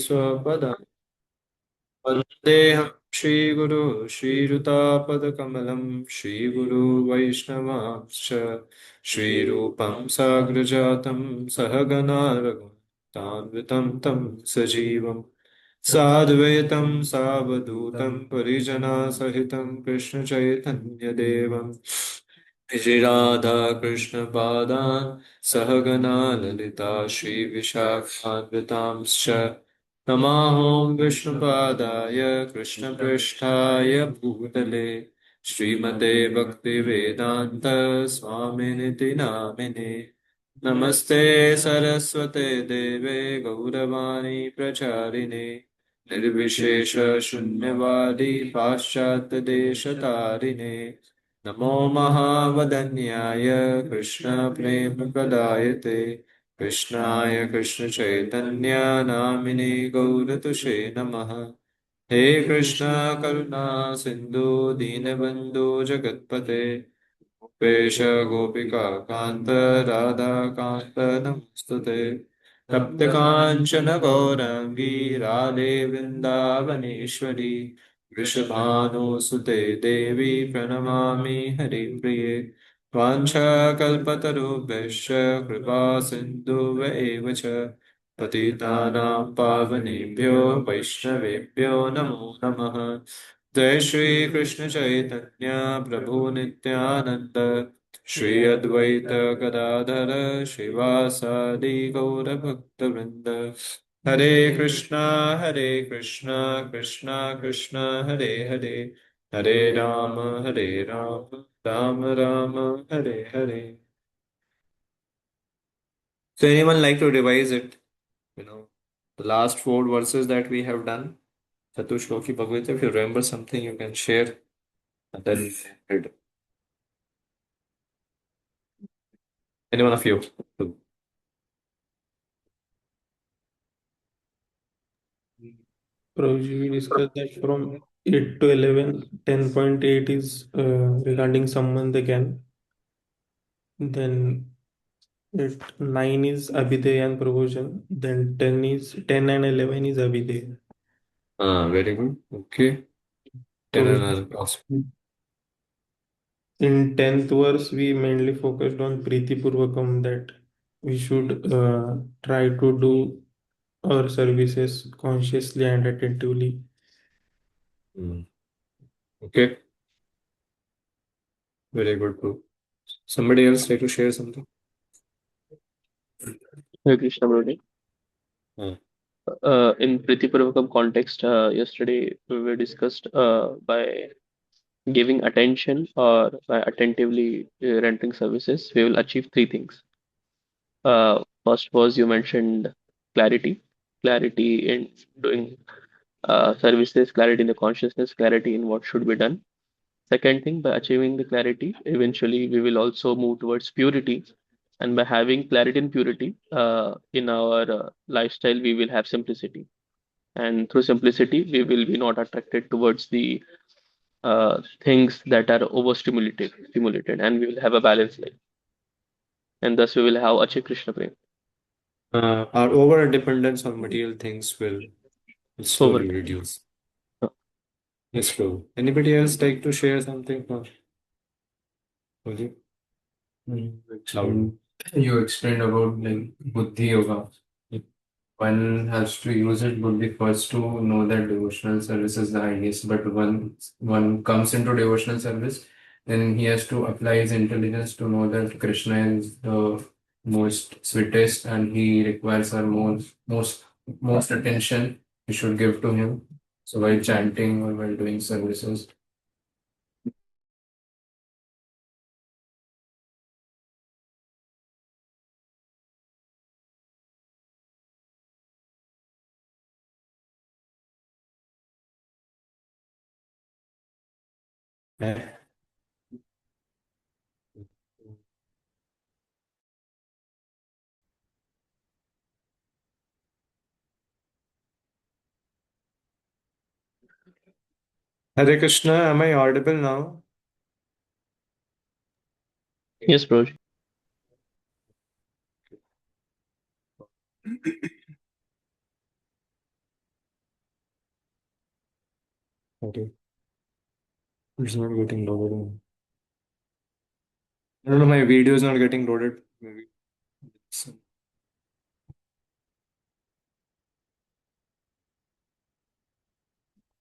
स्वपदा वन्देऽहं श्रीगुरु श्रीयुतापदकमलं श्रीगुरु वैष्णवांश्च श्रीरूपं साग्रजातं सहगणा रघुनाथान्वितं तं सजीवं साद्वैतं सावधूतं परिजनसहितं कृष्णचैतन्यदेवं श्रीराधाकृष्णपादान् सहगणा ललिता श्रीविशाखान्वितांश्च नमामो विष्णुपादाय कृष्णपृष्ठाय भूतले श्रीमते भक्तिवेदान्त स्वामिनिति नामिने नमस्ते सरस्वते देवे गौरवाणी प्रचारिणे निर्विशेष शून्यवादी पाश्चात्यदेशतारिणे नमो महावदन्याय कृष्णप्रेमप्रदायते कृष्णाय कृष्णचैतन्य नामिने गौरतुषे नमः हे कृष्ण करुणा सिन्धु दीनबन्धु जगत्पते गोपेश गोपिका कान्त राधाकान्त नमस्तुते तप्तकाञ्चन गौराङ्गी राधे वृन्दावनेश्वरी वृषभानुसुते देवी प्रणमामि हरिप्रिये वाञ्छाकल्पतरुभ्यश्च कृपा सिन्धुव एव च पतितानां पावनेभ्यो वैष्णवेभ्यो नमो नमः जय श्री कृष्ण चैतन्य प्रभु नित्यानंद श्री अद्वैत गदाधर श्रीवासादि गौर भक्तवृंद हरे Krishna Krishna Krishna Hare Hare Hare Ram Ram Ram Hare Hare. So anyone like to revise it? You know, the last four verses that we have done. Chatushloki Bhagavad, if you remember something, you can share. And then any one of you. Prabhuji, we discussed that from 8 to 11, 10.8 is regarding someone again. Then 9 is Abhidheya and Prabhujan. Then 10 and 11 is Abhidheya. Ah, very good. Okay. Ten So another class. in 10th verse, we mainly focused on Priti Purvakam, that we should try to do our services consciously and attentively. Mm. Okay. Very good too. Somebody else like to share something? Hare Krishna Brother. Ah. In Priti Purvakam context, yesterday we were discussed by giving attention or by attentively rendering services, we will achieve three things. First was you mentioned clarity, clarity in doing services, clarity in the consciousness, clarity in what should be done. Second thing, by achieving the clarity, eventually we will also move towards purity. And by having clarity and purity in our lifestyle, we will have simplicity. And through simplicity, we will be not attracted towards the things that are stimulated, and we will have a balanced life. And thus, we will have Achi Krishna Prem Our over dependence on material things will over slowly time. reduce. Yes, Prabhu. Anybody else like to share something? Oli? Loud. You explained about like Buddhi Yoga. One has to use it Buddhi first to know that devotional service is the highest, but when one comes into devotional service, then he has to apply his intelligence to know that Krishna is the most sweetest and he requires our most attention we should give to him. So while chanting or while doing services. Eh? Hare Krishna, am I audible now? Yes, Prabhuji. Okay. It's not getting loaded. I don't know, my video is not getting loaded. Maybe.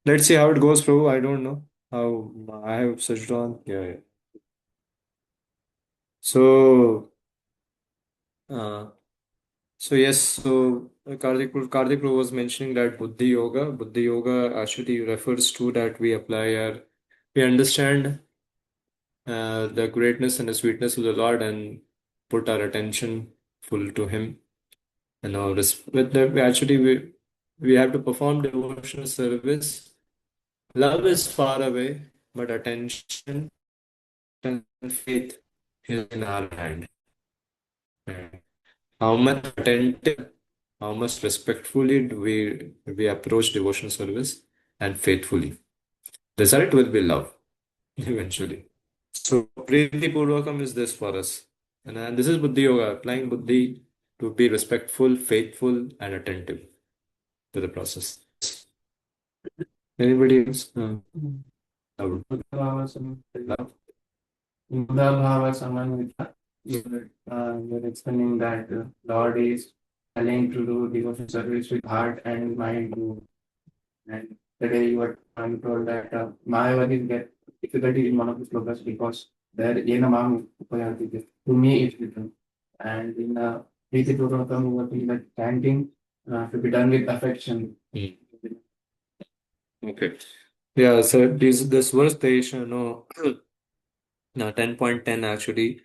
Let's see how it goes through. I don't know how I have switched on. Yeah, yeah. So, uh, Karthik Bro was mentioning that Buddhi Yoga actually refers to that we understand the greatness and the sweetness of the Lord and put our attention full to Him. And all this, with that, we have to perform devotional service. Love is far away, but attention and faith is in our hand. And how much attentive, how much respectfully do we approach devotional service and faithfully. Result will be love eventually. So Priti Purvakam is this for us. And this is Buddhi Yoga, applying Buddhi to be respectful, faithful, and attentive to the process. Anybody else? Love. Love. Bhava Samanvita. You're explaining that Lord is willing to do devotional service with heart and mind too. And today you were told that Mayavadis get difficulty in one of the slokas because there Yena Mam Upayati to me is written. And in Priti Purvakam, you were saying that chanting to be done with affection. Hmm. Okay. Yeah, so this verse they you know now 10.10 actually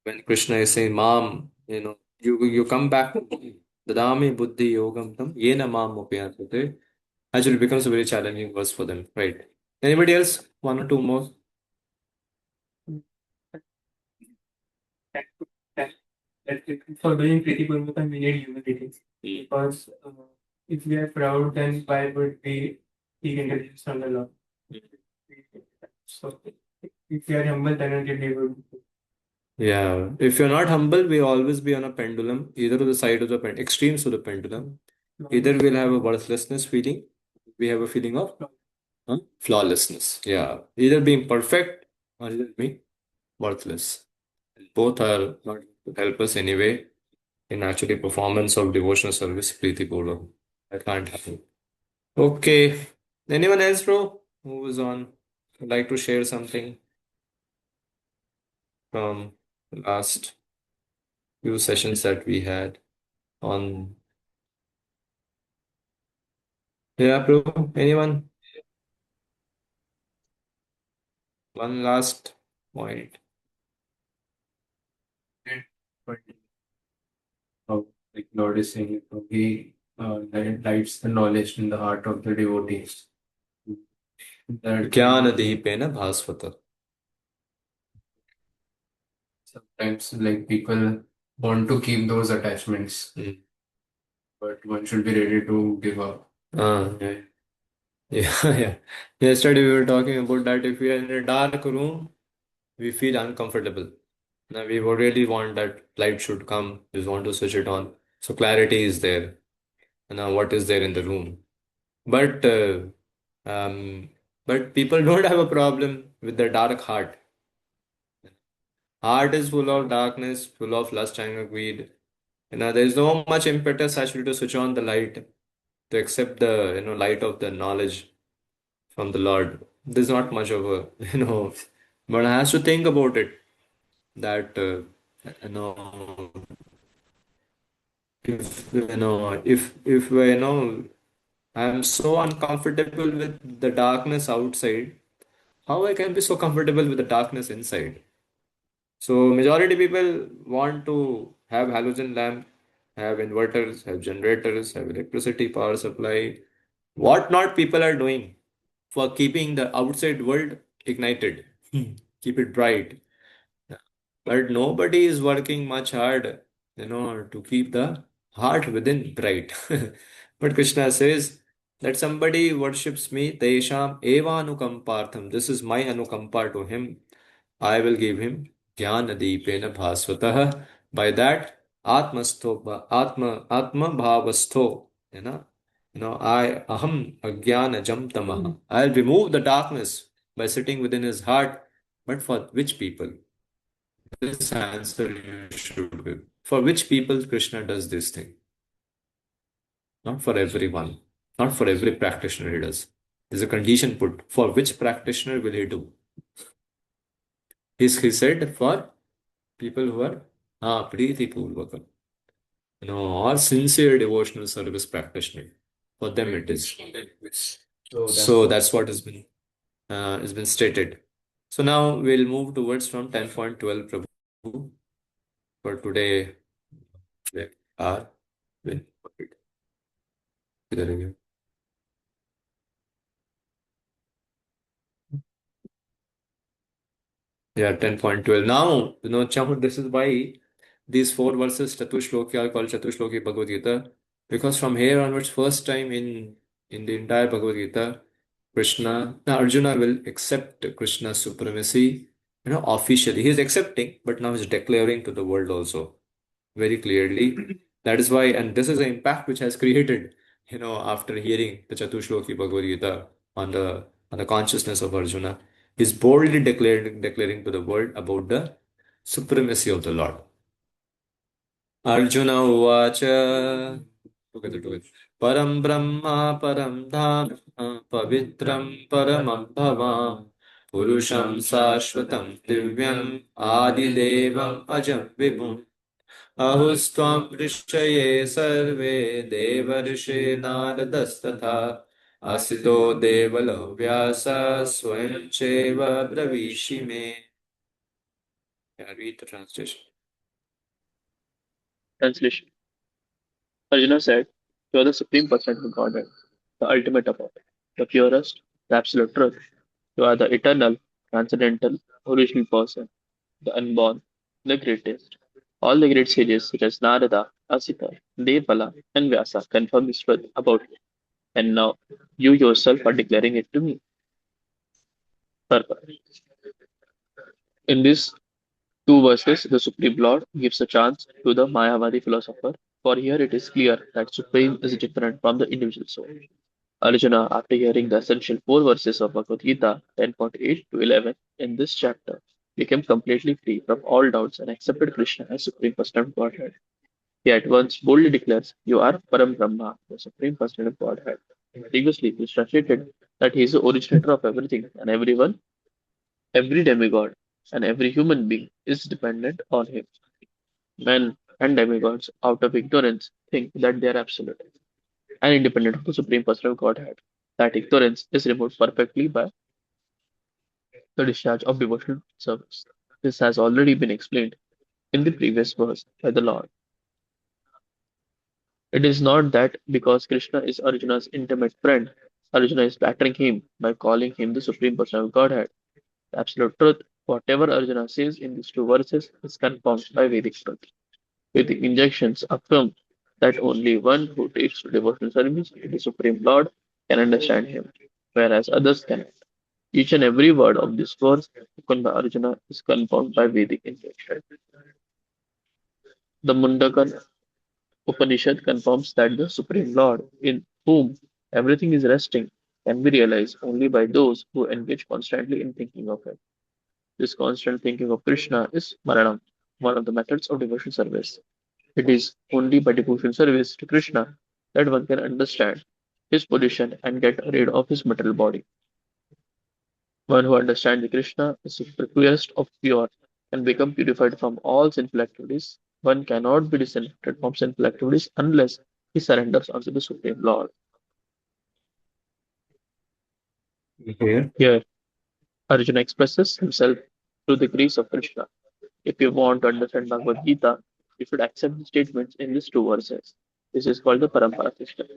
when Krishna is saying Mam, you come back to me. Dadami Buddhi Yogam Tam Yena Mam Upayate. Actually becomes a very challenging verse for them, right? Anybody else? One or two more? For doing Priti Purvakam, we need humility. Because if we are proud, then why would we seek intelligence from the Lord? So if we are humble, then only we would. Yeah, if you're not humble, we always be on a pendulum, either to the side of the extremes of the pendulum. Either we'll have a worthlessness feeling, we have a feeling of flawlessness. Yeah, either being perfect or either being worthless. Both are not to help us anyway in actually performance of devotional service, Preeti Purva. That can't happen. Okay. Anyone else, bro, who was on? Would like to share something from the last few sessions that we had on. Yeah, bro. Anyone? One last point. But how, like Lord is saying, He lights the knowledge in the heart of the devotees. That Jnana bhasvata. sometimes, like people want to keep those attachments, but one should be ready to give up. Yeah. Yeah, yeah. Yesterday we were talking about that if we are in a dark room, we feel uncomfortable. Now we would really want that light should come. We just want to switch it on. So clarity is there. And now what is there in the room? But um, but people don't have a problem with the dark heart. Heart is full of darkness, full of lust, anger, greed. There's no much impetus actually to switch on the light, to accept the light of the knowledge from the Lord. There's not much of a one has to think about it that you know if I'm so uncomfortable with the darkness outside, how I can be so comfortable with the darkness inside? So majority people want to have halogen lamp, have inverters, have generators, have electricity power supply. What not people are doing for keeping the outside world ignited, keep it bright. But nobody is working much hard, to keep the heart within bright. But Krishna says that somebody worships me, Tesham eva anukampartham. This is my anukampa to him. I will give him jnana deepena bhasvatah. By that, atma bhavastho, aham ajnanajam tamaha. I'll remove the darkness by sitting within his heart. But for which people? This answer you should give. For which people Krishna does this thing? Not for everyone. Not for every practitioner he does. There's a condition put. For which practitioner will he do? He said for people who are Priti Purvakam, or sincere devotional service practitioner. For them it is. So that's what has been stated. So now we'll move towards from 10.12 Prabhu. For today we are with it. Yeah, 10.12. Now, Chamu, this is why these four verses, Chatushloki, are called Chatushloki Bhagavad Gita, because from here onwards, first time in the entire Bhagavad Gita, now Arjuna will accept Krishna's supremacy, officially. He is accepting, but now he's declaring to the world also very clearly. That is why, and this is the impact which has created, after hearing the Chatushloki Bhagavad Gita on the consciousness of Arjuna. He's boldly declaring to the world about the supremacy of the Lord. Arjuna Uvacha. Together. Param Brahma Param Dhamma Pavitram Paramam Bhava Purusham Sashvatam Divyam Adidevam Ajam Vibhum अहुस्त्वं ऋषये सर्वे देवर्षि नारदस्तथा असितो देवलो व्यास स्वयं चैव ब्रवीषि मे. Yeah, read the translation. Translation. Arjuna said, "You are the Supreme Personality of Godhead, the ultimate of all, the purest, the absolute truth. You are the eternal, transcendental, original person, the unborn, the greatest. All the great sages such as Narada, Asita, Devala, and Vyasa confirm this truth about you. And now you yourself are declaring it to me." Purport. In these two verses, the Supreme Lord gives a chance to the Mayavadi philosopher, for here it is clear that Supreme is different from the individual soul. Arjuna, after hearing the essential four verses of Bhagavad Gita 10.8 to 11 in this chapter, became completely free from all doubts and accepted Krishna as Supreme Personality of Godhead. He at once boldly declares, "You are Param Brahma, the Supreme Personality of Godhead." Previously, Krishna stated that he is the originator of everything and everyone, every demigod, and every human being is dependent on him. Men and demigods, out of ignorance, think that they are absolute and independent of the Supreme Personal Godhead. That ignorance is removed perfectly by the discharge of devotional service. This has already been explained in the previous verse by the Lord. It is not that because Krishna is Arjuna's intimate friend, Arjuna is flattering him by calling him the Supreme Personal Godhead. The absolute truth, whatever Arjuna says in these two verses, is confirmed by Vedic truth. Vedic injections affirm that only one who takes to devotional service to the Supreme Lord can understand him, whereas others cannot. Each and every word of this verse spoken by Arjuna is confirmed by Vedic injection. The Mundakan Upanishad confirms that the Supreme Lord, in whom everything is resting, can be realized only by those who engage constantly in thinking of him. This constant thinking of Krishna is Maranam, one of the methods of devotional service. It is only by devotional service to Krishna that one can understand his position and get rid of his material body. One who understands the Krishna is the purest of pure can become purified from all sinful activities. One cannot be disinfected from sinful activities unless he surrenders unto the Supreme Lord. Here, Arjuna expresses himself through the grace of Krishna. If you want to understand Bhagavad Gita, you should accept the statements in these two verses. This is called the Parampara system,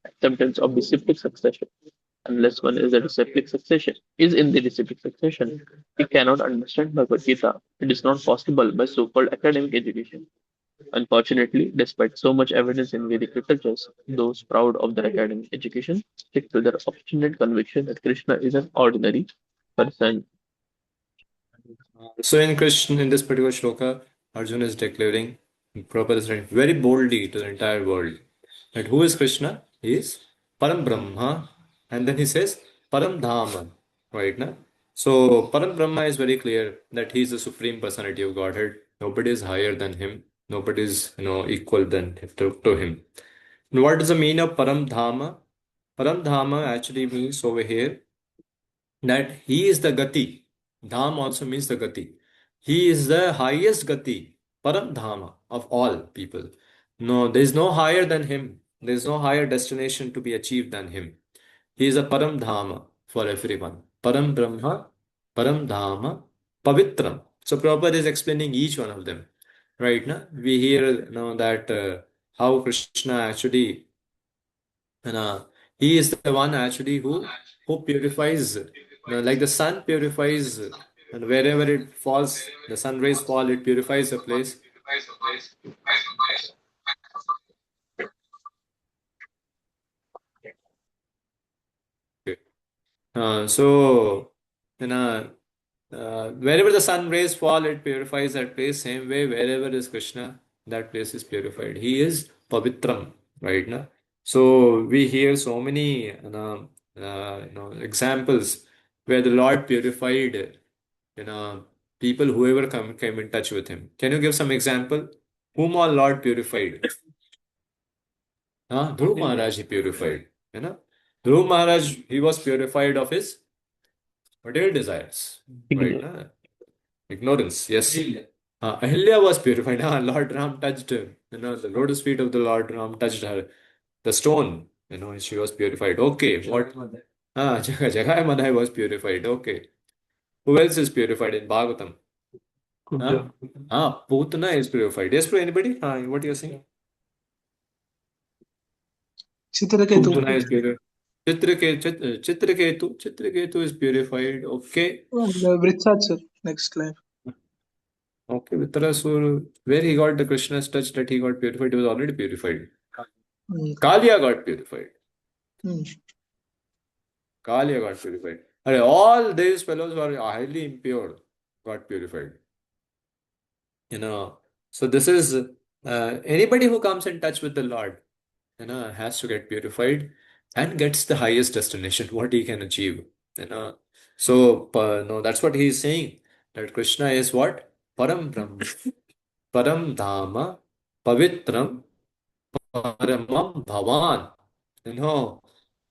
acceptance of disciplic succession. Unless one is in the disciplic succession, he cannot understand Bhagavad Gita. It is not possible by so-called academic education. Unfortunately, despite so much evidence in Vedic literatures, those proud of their academic education stick to their obstinate conviction that Krishna is an ordinary person. So in this particular shloka, Arjuna is declaring, Prabhupada is writing very boldly to the entire world that who is Krishna? He is Param Brahma, and then he says Param Dhama, right now. So Param Brahma is very clear that he is the supreme personality of Godhead. Nobody is higher than him. Nobody is equal than to him. And what does the mean of Param Dhama? Param Dhama actually means over here that he is the Gati. Dham also means the Gati. He is the highest Gati, Param Dhama of all people. No, there is no higher than him. There is no higher destination to be achieved than him. He is a Param Dhama for everyone. Param Brahma, Param Dhama, Pavitram. So Prabhupada is explaining each one of them. Right now, we hear that how Krishna actually and he is the one actually who purifies, like the sun purifies, and wherever it falls, the sun rays fall, it purifies the place. Okay. So, wherever the sun rays fall, it purifies that place. Same way, wherever is Krishna, that place is purified. He is Pavitram, right now. So we hear so many examples where the Lord purified people, whoever came in touch with him. Can you give some example? Whom all Lord purified? Dhruv Maharaj he purified. Dhruv Maharaj, he was purified of his material desires, right? Ignore. Ignorance, yes. Ahilya was purified. Lord Ram touched her. The lotus feet of the Lord Ram touched her. The stone, she was purified. Okay, what? Jagai Madhai was purified. Okay. Who else is purified in Bhagavatam? Kubja. Putana is purified. Yes, bro, anybody? What you're saying? Chitraketu. Putana is purified. Chitraketu is purified. Okay. Vritsat, next life. Okay, Vitrasur, where he got the Krishna's touch that he got purified, he was already purified. Kalia got purified. Kalia got purified. All these fellows were highly impure, got purified. So this is anybody who comes in touch with the Lord, has to get purified and gets the highest destination, what he can achieve. So no, that's what he is saying. That Krishna is what? Param Brahma, Param Dhama, Pavitram, Paramam Bhavan.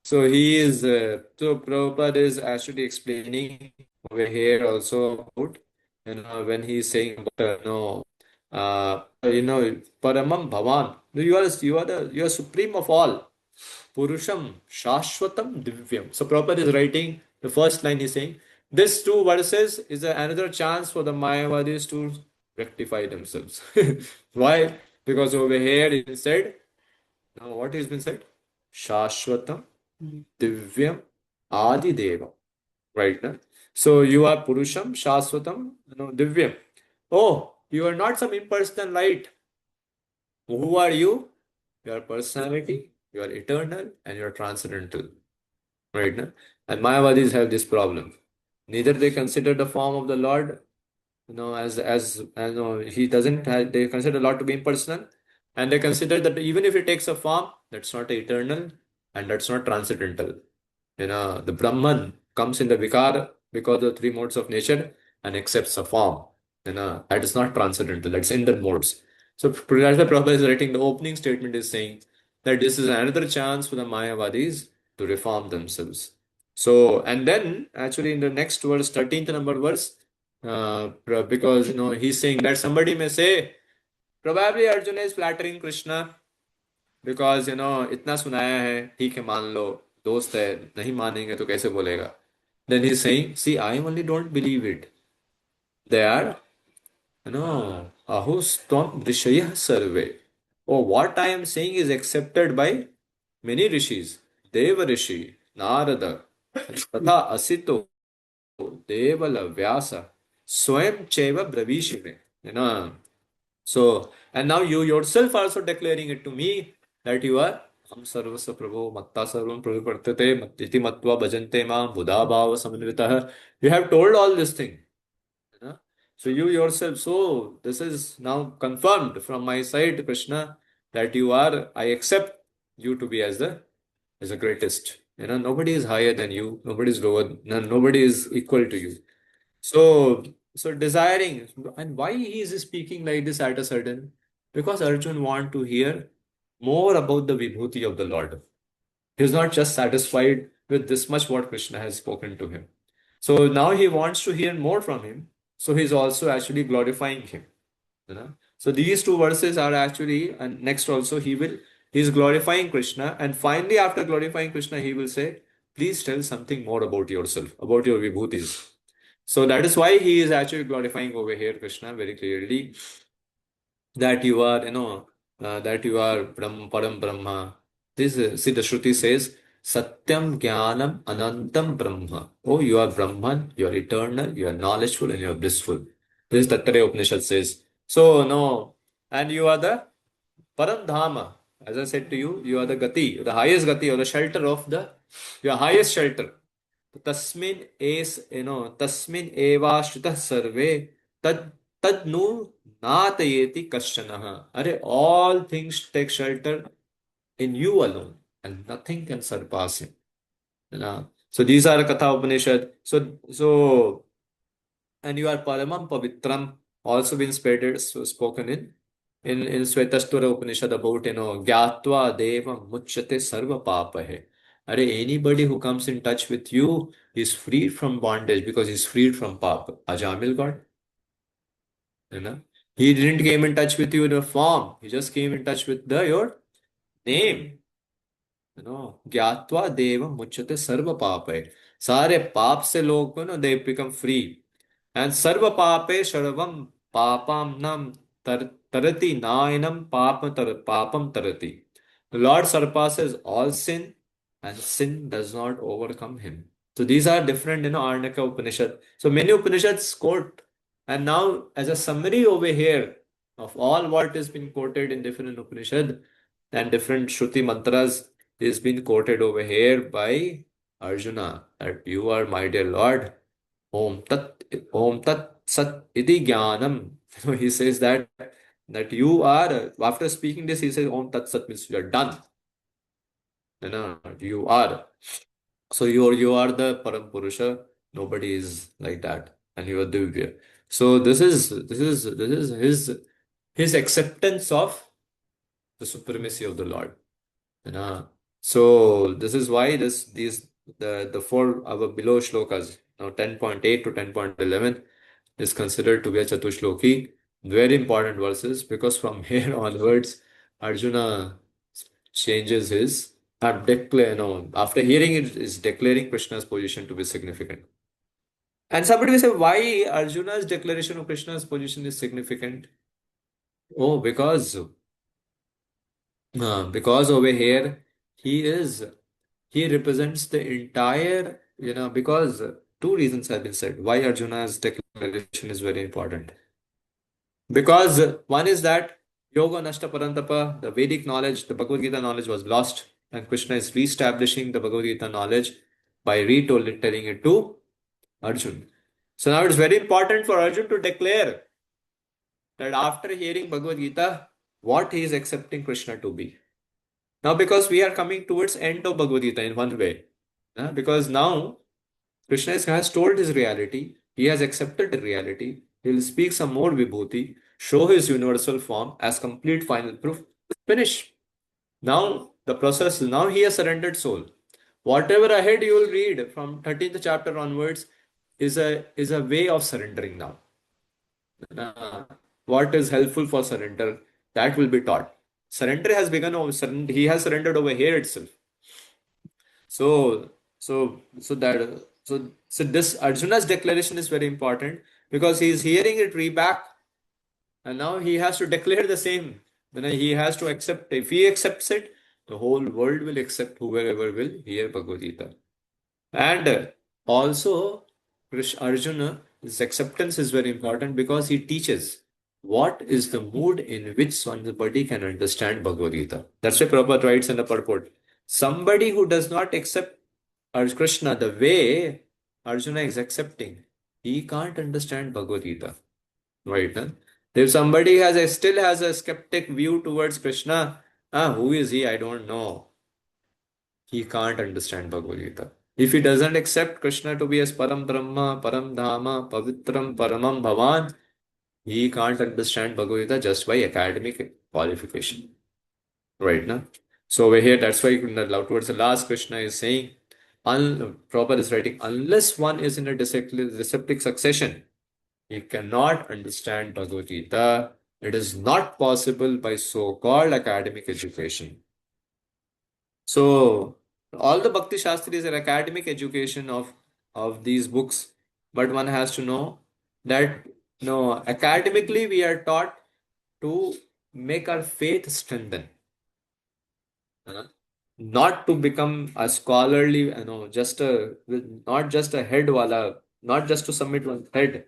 So he is, so Prabhupada is actually explaining over here also about, when he's saying about, Paramam Bhavan. You are supreme of all. Purusham Shashwatam Divyam. So Prabhupada is writing the first line, he's saying, this two verses is another chance for the Mayavadis to rectify themselves. Why? Because over here it said, now what has been said? Shashwatam Divyam Adi Deva. Right now. So you are Purusham Shashwatam Divyam. Oh, you are not some impersonal light. Who are you? You are personality, you are eternal, and you are transcendental. Right now. And Mayavadis have this problem. Neither they consider the form of the Lord, as he doesn't have, they consider the Lord to be impersonal, and they consider that even if he takes a form, that's not eternal and that's not transcendental. The Brahman comes in the Vikara because of the three modes of nature and accepts a form. That is not transcendental, that's in the modes. So Pralhad Prabhupada is writing the opening statement is saying that this is another chance for the Mayavadis to reform themselves. So, and then actually in the next verse, 13th number verse, because he's saying that somebody may say, probably Arjuna is flattering Krishna because इतना सुनाया है, ठीक है मान लो, दोस्त है, नहीं मानेंगे तो कैसे बोलेगा? Then he's saying, see, I only don't believe it. They are, ahustam rishayah sarve. Oh, what I am saying is accepted by many rishis. Deva Rishi, Narada, Tatha Asito, Devala Vyasa, Swayam Cheva Bravishime. So, and now you yourself also declaring it to me that you are Ham Sarvasya Prabhu Matta Sarvam Pravipartate Mattiti Matva Bhajante Ma Buddha Bhava Samanvitah. You have told all this thing. So you yourself, so this is now confirmed from my side, Krishna, that you are, I accept you to be as the is the greatest. Nobody is higher than you, nobody is lower, nobody is equal to you. So, so desiring, and why he is speaking like this at a certain, because Arjun want to hear more about the vibhuti of the Lord. He is not just satisfied with this much what Krishna has spoken to him. So now he wants to hear more from him. So he's also actually glorifying him. So these two verses are actually, and next also he's glorifying Krishna, and finally after glorifying Krishna, he will say, please tell something more about yourself, about your vibhutis. So that is why he is actually glorifying over here Krishna very clearly, that you are, that you are Param Brahma. See, the Shruti says, Satyam Jnanam Anantam Brahma. Oh, you are Brahman, you are eternal, you are knowledgeful, and you are blissful. This Tattare Upanishad says. So, no, and you are the Param Dhama. As I said to you, you are the Gati, the highest Gati, or the shelter of your highest shelter. तस्मिन् S तस्मिन् एवाश्रितः सर्वे तद तद्नु नातयेति कश्चनः. अरे, all things take shelter in you alone, and nothing can surpass him. So these are Katha Upanishad. So and you are Paramam Pavitram, also been spoken in Svetastvara Upanishad about Gyatva Deva Muchyate Sarva Papahe. Are anybody who comes in touch with you is freed from bondage because he's freed from Papa. Ajamil God. He didn't came in touch with you in a form. He just came in touch with your name. Gyatva Deva Muchyate Sarva Papahe. Sare paap se log ko they become free. And sarva pape sharvam papam nam tarati nainam papam tarati. The Lord surpasses all sin, and sin does not overcome him. So these are different, Arnaka Upanishad. So many Upanishads quote, and now as a summary over here of all what has been quoted in different Upanishad and different Shruti mantras is being quoted over here by Arjuna, that you are my dear Lord. Om Tat Sat Iti Jnanam. He says that you are, after speaking this, he says Om Tat Sat means you are done. You are. So you are the Param Purusha. Nobody is like that. And you are Divya. So this is his acceptance of the supremacy of the Lord. So this is why the four our below shlokas, now 10.8 to 10.11, is considered to be a Chatushloki. Very important verses, because from here onwards, Arjuna changes his after hearing it, is declaring Krishna's position to be significant. And somebody will say, why Arjuna's declaration of Krishna's position is significant? Oh, because over here he represents the entire, because two reasons have been said why Arjuna's declaration is very important. Because one is that Yoga Nashta Parantapa, the Vedic knowledge, the Bhagavad Gita knowledge was lost, and Krishna is re-establishing the Bhagavad Gita knowledge by telling it to Arjun. So now it's very important for Arjun to declare that after hearing Bhagavad Gita, what he is accepting Krishna to be. Now, because we are coming towards end of Bhagavad Gita in one way, because now Krishna has told his reality, he has accepted the reality, he will speak some more vibhuti, show his universal form as complete final proof, finish. Now the process, now he has surrendered soul. Whatever ahead you will read from 13th chapter onwards is a way of surrendering now. What is helpful for surrender, that will be taught. Surrender has begun he has surrendered over here itself. So this Arjuna's declaration is very important, because he is hearing it reback, and now he has to declare the same. Then he has to accept. If he accepts it, the whole world will accept, whoever will hear Bhagavad Gita. And also, Arjuna's acceptance is very important, because he teaches what is the mood in which somebody can understand Bhagavad Gita. That's why Prabhupada writes in the purport, somebody who does not accept Krishna the way Arjuna is accepting, he can't understand Bhagavad Gita. Right? Huh? If somebody still has a skeptic view towards Krishna, who is he? I don't know. he can't understand Bhagavad Gita. If he doesn't accept Krishna to be as Param Brahma, Param Dhama, Pavitram, Paramam Bhavan, he can't understand Bhagavad Gita just by academic qualification. Right now. So over here, that's why towards the last Krishna is saying, Prabhupada is writing, unless one is in a disciplic succession, he cannot understand Bhagavad Gita. It is not possible by so-called academic education. So all the Bhakti Shastris are academic education of these books, but one has to know that no, academically we are taught to make our faith strengthen, uh, not to become a scholarly, not just a head wala, not just to submit one's head,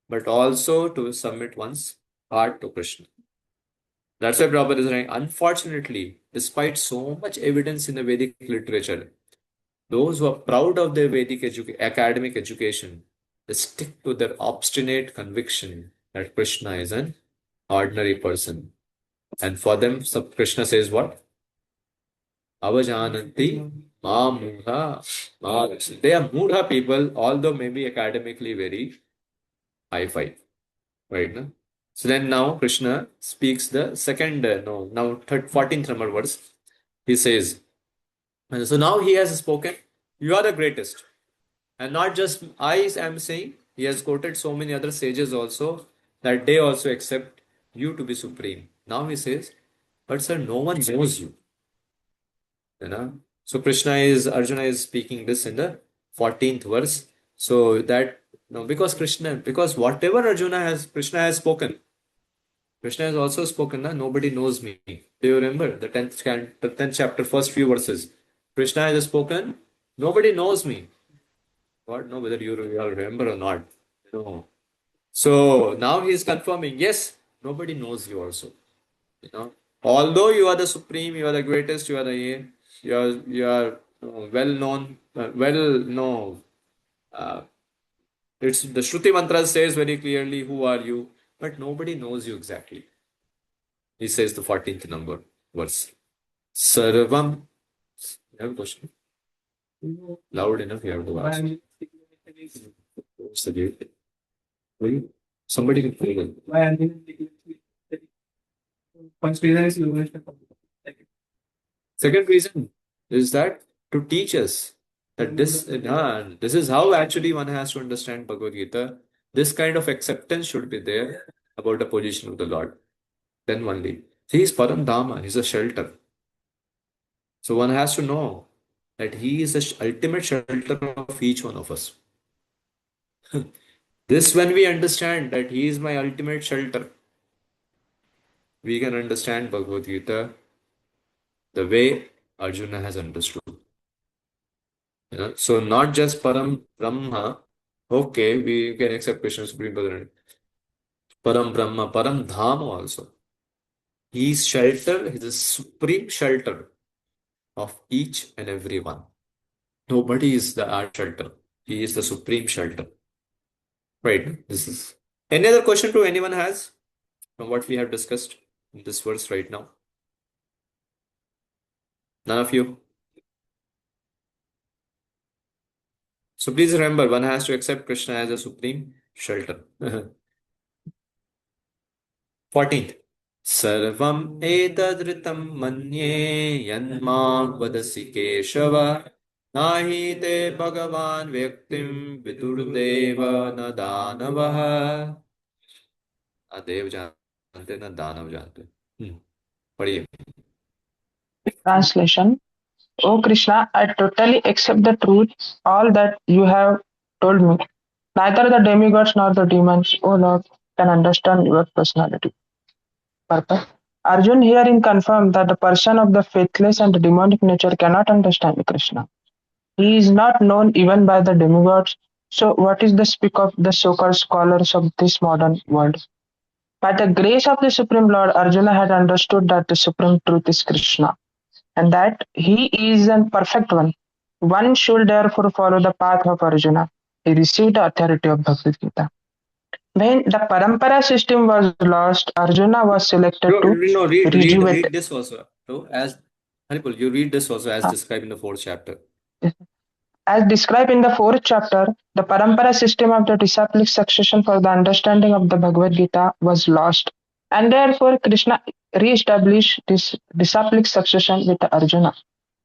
but also to submit one's heart to Krishna. That's why Prabhupada is saying, unfortunately, despite so much evidence in the Vedic literature, those who are proud of their Vedic academic education, they stick to their obstinate conviction that Krishna is an ordinary person. And for them, Krishna says what? Avajananti ma mudha ma. They are mudha people, although maybe academically very high-fi. Right? No? So then now Krishna speaks the second, 14th number verse. He says, so now he has spoken, you are the greatest. And not just I am saying, he has quoted so many other sages also that they also accept you to be supreme. Now he says, but sir, no one knows you. You know? So Arjuna is speaking this in the 14th verse. So that, because whatever Krishna has spoken, Krishna has also spoken, nobody knows me. Do you remember the 10th chapter, first few verses? Krishna has spoken, nobody knows me. God know whether you all remember or not. No. So now he is confirming, yes, nobody knows you also. You know, although you are the supreme, you are the greatest, you are well known, it's the Shruti mantra says very clearly who are you, but nobody knows you exactly. He says the 14th number verse. Sarvam. You have a question? Loud enough, you have to ask. Close the gate. Somebody can play it. Why are they first reason is Yogesh. Second reason is that to teach us that this is how actually one has to understand Bhagavad Gita. This kind of acceptance should be there about the position of the Lord. Then only. He is Param Dhamma, he is a shelter. So one has to know that he is the ultimate shelter of each one of us. This, when we understand that he is my ultimate shelter, we can understand Bhagavad Gita the way Arjuna has understood. So not just Param Brahma, okay, we can accept Krishna's Supreme Personality. Param Brahma, Param Dham also. He is shelter, he is the supreme shelter of each and every one. Nobody is the art shelter. He is the supreme shelter. Right. This is. Any other question to anyone has from what we have discussed in this verse right now? None of you? So please remember, one has to accept Krishna as a supreme shelter. 14th. Sarvam etadritam manye yanmam vadasi keshava nahi te bhagavan vyaktim vidurdeva na danavaha. देव जानते ना दानव जानते. पढ़िए. Translation. O Krishna, I totally accept the truth, all that you have told me. Neither the demigods nor the demons, O Lord, can understand your personality. Purpose. Arjun herein confirmed that the person of the faithless and demonic nature cannot understand Krishna. He is not known even by the demigods, so what is the speak of the so-called scholars of this modern world? By the grace of the Supreme Lord, Arjuna had understood that the supreme truth is Krishna, and that he is a perfect one. One should therefore follow the path of Arjuna. He received the authority of Bhagavad Gita. When the Parampara system was lost, Arjuna was selected to read rejuvenate. this also. So as Haripul, you read this also as Uh, described in the fourth chapter. As described in the fourth chapter, the Parampara system of the disciplic succession for the understanding of the Bhagavad Gita was lost, and therefore Krishna re-established this disciplic succession with Arjuna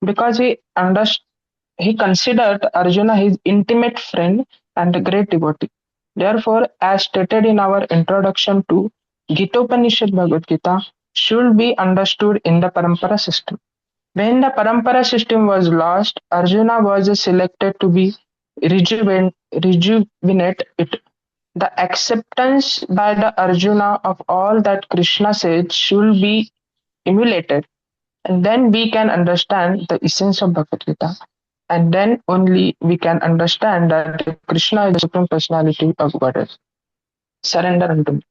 because he considered Arjuna his intimate friend and great devotee. Therefore, as stated in our introduction to Gita Upanishad Bhagavad Gita, should be understood in the Parampara system. When the Parampara system was lost, Arjuna was selected to be rejuvenate it. The acceptance by the Arjuna of all that Krishna said should be emulated, and then we can understand the essence of Bhagavad Gita. And then only we can understand that Krishna is the Supreme Personality of Godhead. Surrender unto me.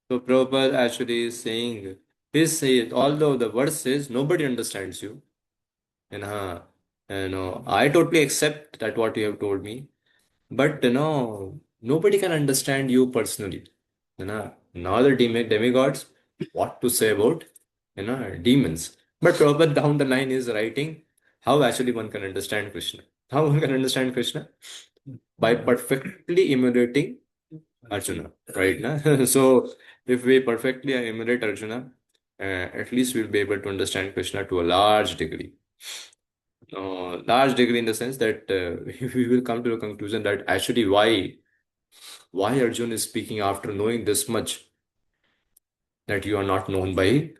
So Prabhupada actually is saying, although the verse says nobody understands you, and I totally accept that what you have told me, but nobody can understand you personally. Now the demigods, what to say about demons. But Prabhupada down the line is writing how actually one can understand Krishna. How one can understand Krishna? By perfectly emulating Arjuna, right? Na? So if we perfectly emulate Arjuna, at least we'll be able to understand Krishna to a large degree. Large degree in the sense that we will come to a conclusion that actually why Arjuna is speaking after knowing this much that you are not known by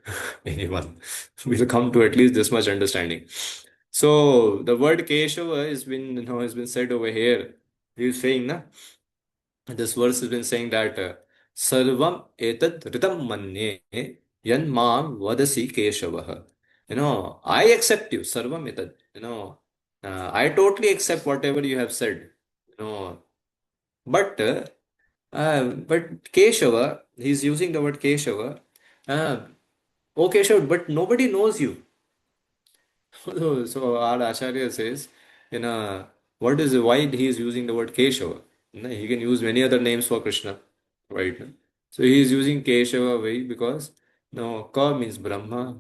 anyone. We'll come to at least this much understanding. So the word Keshava has been said over here. He's saying, na, this verse has been saying that Sarvam etad ritam manye yan mam vadasi Keshavaha. I accept you, Sarvam etad. I totally accept whatever you have said. You know, but Keshava, he's using the word Keshava. Uh, oh Keshava, but nobody knows you. So our Acharya says, what is why he is using the word Keshava? He can use many other names for Krishna, right? So he is using Keshava way because Ka means Brahma,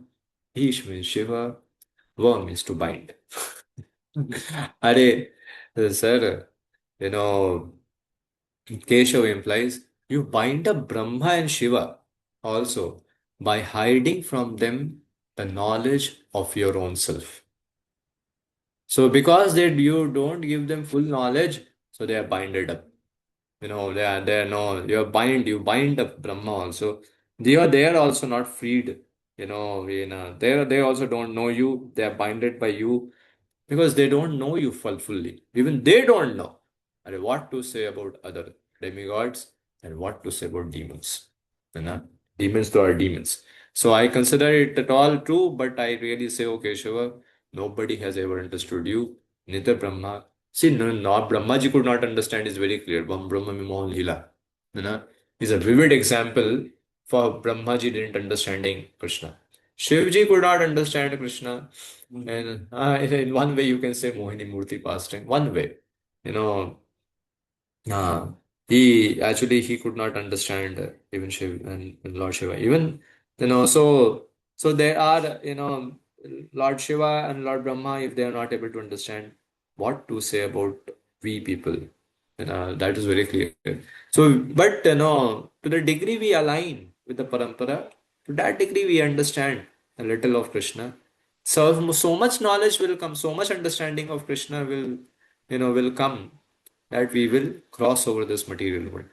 Ish means Shiva, Va means to bind. Are, sir, you know, Keshava implies you bind up Brahma and Shiva also by hiding from them the knowledge of your own self. So because you don't give them full knowledge, so they are binded up. They are no you bind up Brahma also. They are also not freed. They also don't know you. They are binded by you because they don't know you fully. Even they don't know what to say about other demigods and what to say about demons. You know, demons though are demons. So I consider it at all true, but I really say, okay, Shiva, nobody has ever understood you, neither Brahma. See, no, Brahma ji could not understand is very clear. Brahma Mimohan Lila. Is a vivid example for Brahma ji didn't understanding Krishna. Shivji could not understand Krishna. And in one way, you can say Mohini Murti pastime. One way, you know, uh, he could not understand even Shiv and Lord Shiva. Even so there are Lord Shiva and Lord Brahma if they are not able to understand what to say about we people. That is very clear. So, but to the degree we align with the parampara, to that degree we understand a little of Krishna. So much knowledge will come, so much understanding of Krishna will come that we will cross over this material world.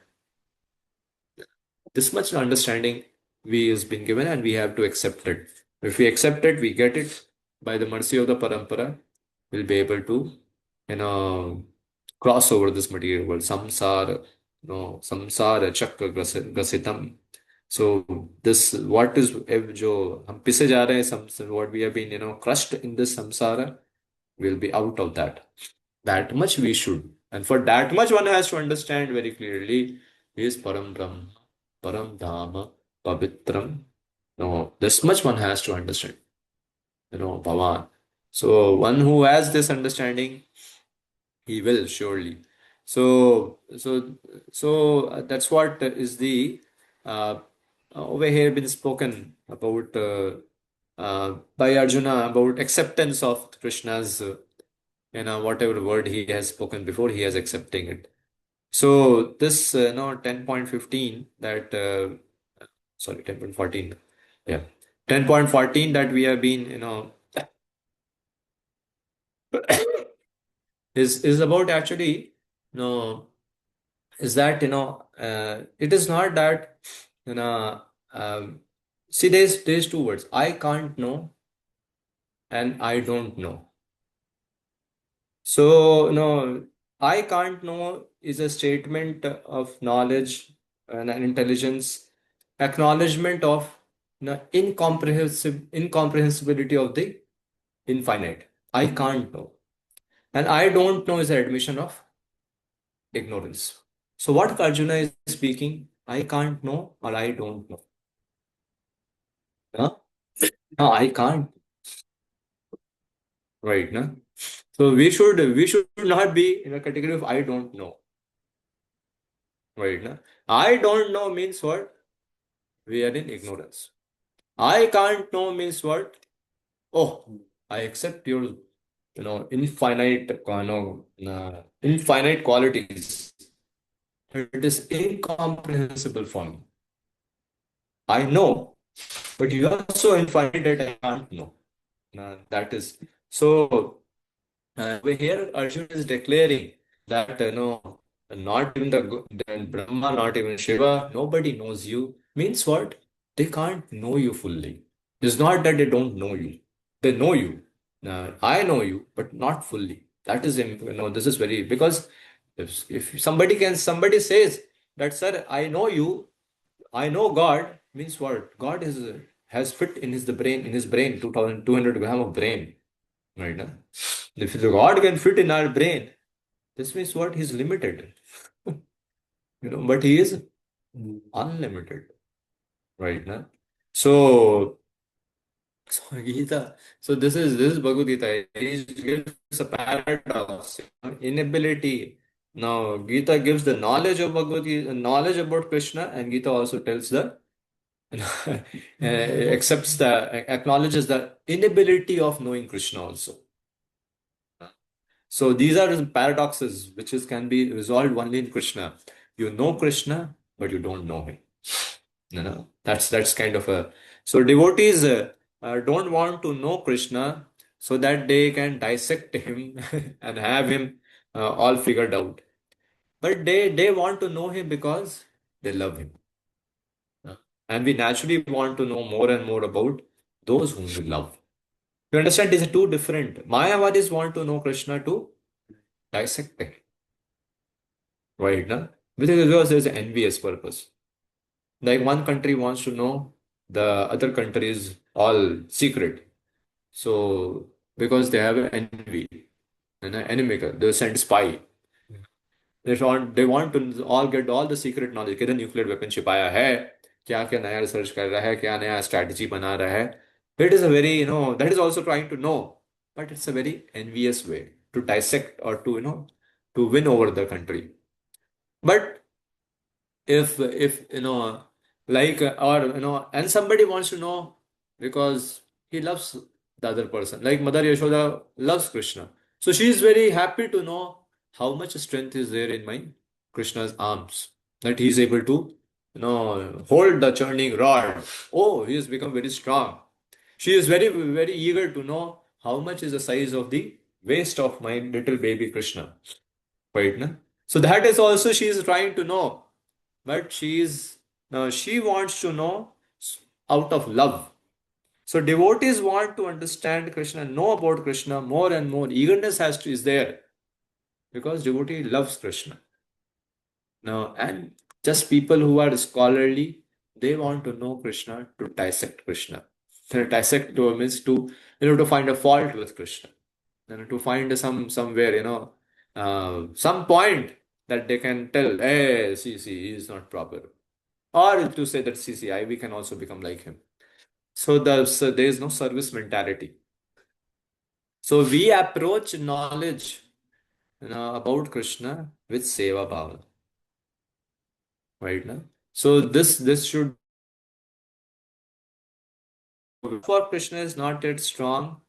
This much understanding we has been given and we have to accept it. If we accept it, we get it by the mercy of the parampara, we'll be able to, cross over this material world. Samsara chakra grasitam. So this what is जो हम पिसे जा रहे हैं what we have been crushed in this samsara, we'll be out of that. That much we should. And for that much one has to understand very clearly is Param Brahma, Param Dhamma, Pavitram. No, this much one has to understand. Bhavan. So one who has this understanding, he will surely. So that's what is the over here been spoken about by Arjuna about acceptance of Krishna's, whatever word he has spoken before, he is accepting it. So this, 10.15 that, sorry, 10.14, yeah, 10.14 that we have been, is about actually, is that, it is not that, you know, see, there's two words, I can't know and I don't know. So, I can't know is a statement of knowledge and an intelligence, acknowledgement of incomprehensibility of the infinite. I can't know. And I don't know is an admission of ignorance. So what Arjuna is speaking, I can't know or I don't know. Huh? No, I can't. Right, no? So we should not be in a category of I don't know. Right, no? I don't know means what? We are in ignorance. I can't know means what? Oh, I accept your, infinite qualities. It is incomprehensible for me. I know, but you are so infinite that I can't know. That is so. Over here, Arjuna is declaring that not even the Brahma, not even Shiva, nobody knows you. Means what? They can't know you fully. It's not that they don't know you; they know you. I know you, but not fully. That is, this is very because if somebody says that, sir, I know you, I know God, means what? God is has fit in his brain 2,200 gram of brain. Right? Now? If the God can fit in our brain, this means what? He's limited. But he is unlimited. Right? Now? So, so Gita. So this is Bhagavad Gita. He gives a paradox, inability. Now Gita gives the knowledge of Bhagavad Gita, knowledge about Krishna, and Gita also tells the acknowledges the inability of knowing Krishna also. So these are the paradoxes which can be resolved only in Krishna. You know Krishna, but you don't know him. That's kind of a so devotees don't want to know Krishna so that they can dissect him and have him all figured out. But they want to know him because they love him. And we naturally want to know more and more about those whom we love. You understand? These are two different. Mayavadis want to know Krishna to dissect him. Right, now? Because there's an envious purpose. Like one country wants to know the other country is all secret. So because they have an envy and an enemy, they send spy. They want to all get all the secret knowledge. किधर nuclear weapon छिपाया है, क्या क्या नया research कर रहा है, क्या नया स्ट्रैटेजी बना रहा है. It is a very, that is also trying to know, but it's a very envious way to dissect or to, to win over the country. But if like or and somebody wants to know because he loves the other person, like Mother Yashoda loves Krishna, so she is very happy to know how much strength is there in my Krishna's arms, that he is able to hold the churning rod. Oh, he has become very strong. She is very very eager to know how much is the size of the waist of my little baby Krishna, right? Na? So that is also she is trying to know, but she wants to know out of love. So devotees want to understand Krishna, know about Krishna more and more. Eagerness is there because devotee loves Krishna. Now, and just people who are scholarly, they want to know Krishna to dissect Krishna. To dissect means to to find a fault with Krishna, to find somewhere some point that they can tell, hey, see, he is not proper. Or to say that CCI, we can also become like him. So there is no service mentality. So we approach knowledge about Krishna with seva bhava, right? Now, so this should for Krishna is not yet strong,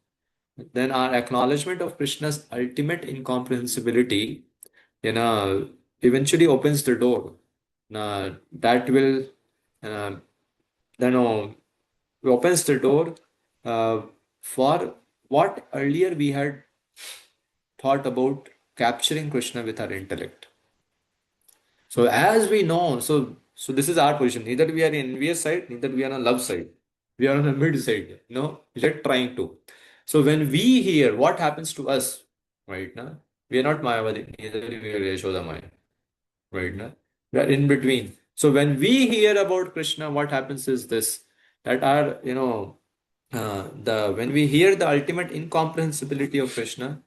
then our acknowledgement of Krishna's ultimate incomprehensibility, eventually opens the door. That will, uh, you know, opens the door uh, for what earlier we had thought about capturing Krishna with our intellect. So as we know, so this is our position. Neither we are in envious side, neither we are on love side. We are on the mid side. We're trying to. So when we hear what happens to us, right now, we are not Mayavadi, neither we are Yashoda Maya, right now. We are in between. So when we hear about Krishna, what happens is this, that our, the when we hear the ultimate incomprehensibility of Krishna,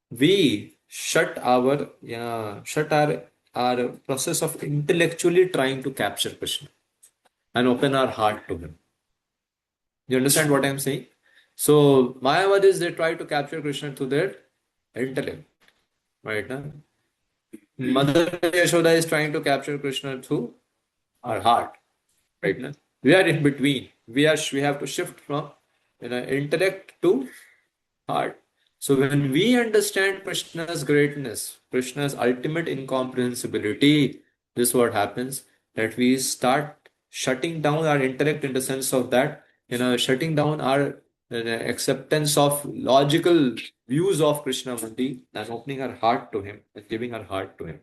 we shut our process of intellectually trying to capture Krishna and open our heart to him. You understand what I'm saying? So Mayavadis, they try to capture Krishna through their intellect, right now. Mother Yashoda is trying to capture Krishna through our heart, right now. We are in between. We have to shift from intellect to heart. So when we understand Krishna's greatness, Krishna's ultimate incomprehensibility, this is what happens, that we start shutting down our intellect in the sense of that, shutting down our acceptance of logical views of Krishna Murti and opening our heart to him and giving our heart to him.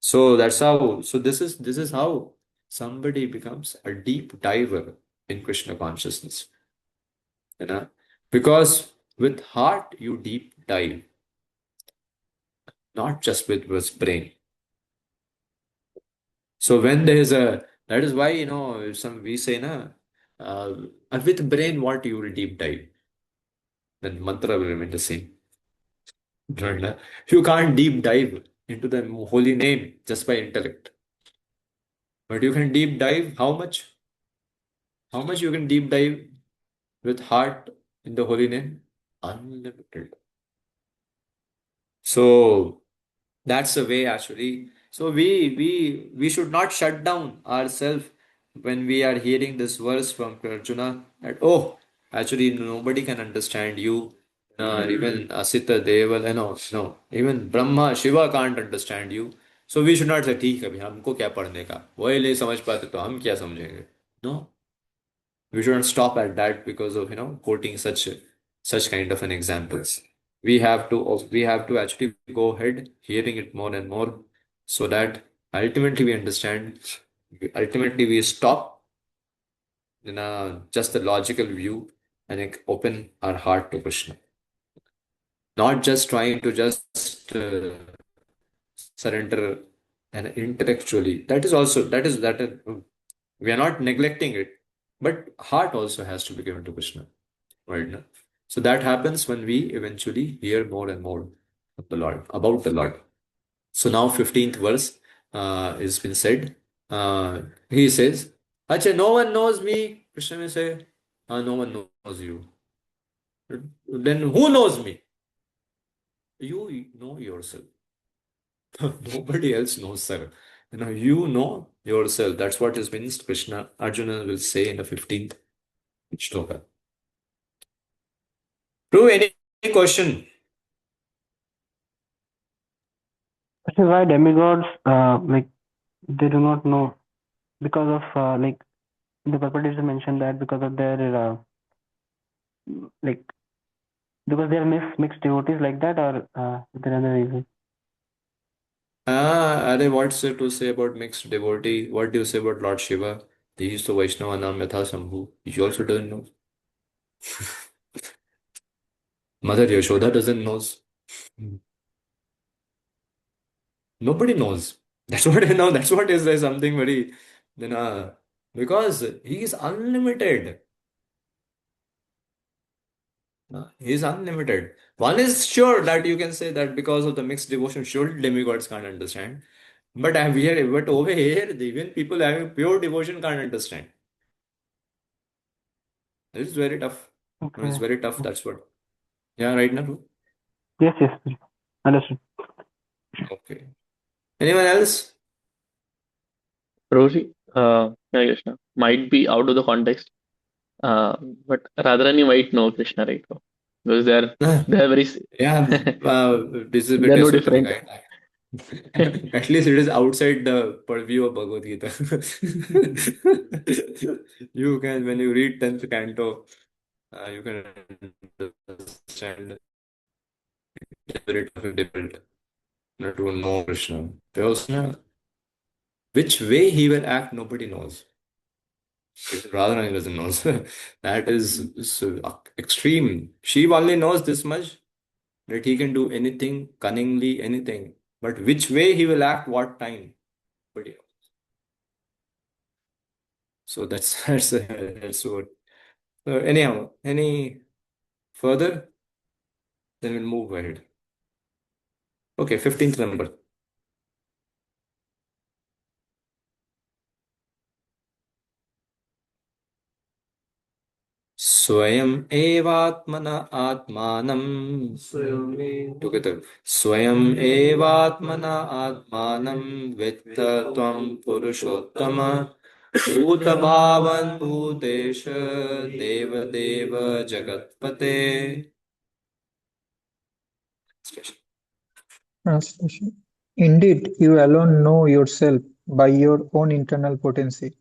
So that's how, so this is how somebody becomes a deep diver in Krishna consciousness. Because with heart you deep dive, not just with brain. So when there is that is why, we say, with brain what you will deep dive, then mantra will remain the same. Right? You can't deep dive into the holy name just by intellect. But you can deep dive how much? How much you can deep dive with heart in the holy name? Unlimited. So that's the way actually. So we should not shut down ourselves when we are hearing this verse from Arjuna that actually nobody can understand you. Even Asita Deval, no, even Brahma, Shiva can't understand you. So we should not say ठीक है अभी हमको क्या पढ़ने का वही नहीं समझ पाते तो हम क्या समझेंगे. No, we shouldn't stop at that because of quoting such kind of an examples. We have to actually go ahead hearing it more and more so that ultimately we understand, ultimately we stop just the logical view and open our heart to Krishna, not just trying to just surrender and intellectually. We are not neglecting it, but heart also has to be given to Krishna. Right now. So that happens when we eventually hear more and more of the Lord, about the Lord. So now 15th verse is been said. He says, Acha, no one knows me. Krishna may say, no one knows you. Then who knows me? You know yourself. Nobody else knows, sir. You know yourself. That's what is means Krishna, Arjuna will say in the 15th shloka. True, any question? This is why demigods, they do not know because of the Prabhupada mentioned that because of their like because they are mixed devotees like that, or is there another reason? What's it to say about mixed devotee? What do you say about Lord Shiva? He is the Vaishnava Nam Yatha Sambhu. You also don't know. Mother Yashoda doesn't knows. Nobody knows. That's what I know. That's what is there something very because he is unlimited. He is unlimited. One is sure that you can say that because of the mixed devotion, sure demigods can't understand. But over here, even people having pure devotion can't understand. It's very tough. No, it's Okay. very tough. That's what. Yeah, right now. Yes, understood. Okay. Anyone else? Roshi, yeah, Krishna, might be out of the context. Uh, but Radharani might know Krishna right now because they are very Yeah, this is a they bit are no esoteric. different. At least it is outside the purview of Bhagavad Gita. You can, when you read 10th canto, you can understand the spirit of different to know Krishna. Because which way he will act, nobody knows. Radharani doesn't know. That is so extreme. She only knows this much that he can do anything, cunningly, anything. But which way he will act, what time, nobody knows. So that's that's what. So anyhow, any further? Then we'll move ahead. Okay, 15th number. स्वयम् एवात्मन आत्मानं together. स्वयम् एवात्मन आत्मानं वेत्त त्वं पुरुषोत्तम भूतभावन् भूतेश देवदेव जगत्पते. Translation. Indeed, you alone know yourself by your own internal potency,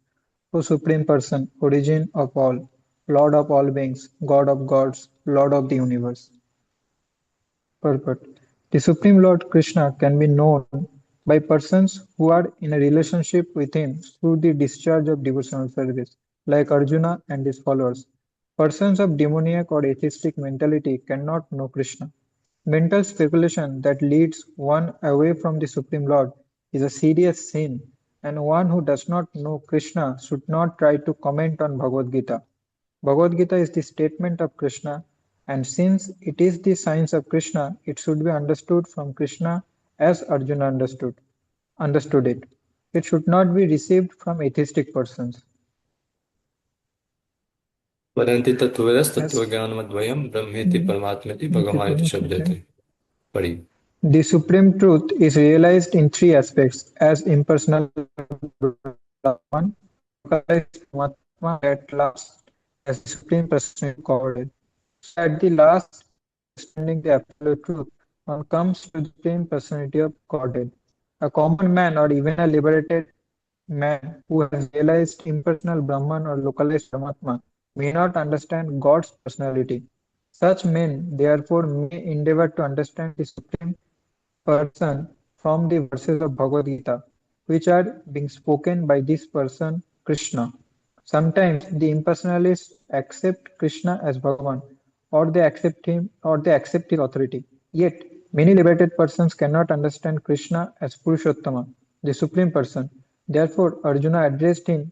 O Supreme Person, origin of all, Lord of all beings, God of gods, Lord of the universe. Purport. The Supreme Lord Krishna can be known by persons who are in a relationship with him through the discharge of devotional service, like Arjuna and his followers. Persons of demoniac or atheistic mentality cannot know Krishna. Mental speculation that leads one away from the Supreme Lord is a serious sin, and one who does not know Krishna should not try to comment on Bhagavad Gita. Bhagavad Gita is the statement of Krishna, and since it is the science of Krishna, it should be understood from Krishna as Arjuna understood it. It should not be received from atheistic persons. वदन्ति तत्त्वविदः As तत्त्वज्ञानमद्वयं ब्रह्मेति परमात्मेति भगवानिति शब्दते. पढ़िए. the supreme truth is realized in three aspects as impersonal Brahman, localized Paramatma, at last as the supreme personality Godhead. So at the last, understanding the absolute truth, one comes to the supreme personality of Godhead. A common man or even a liberated man who has realized impersonal Brahman or localized Paramatma may not understand God's personality. Such men, therefore, may endeavor to understand the Supreme Person from the verses of Bhagavad Gita, which are being spoken by this person, Krishna. Sometimes the impersonalists accept Krishna as Bhagavan, or they accept him, or they accept his authority. Yet, many liberated persons cannot understand Krishna as Purushottama, the Supreme Person. Therefore, Arjuna addressed him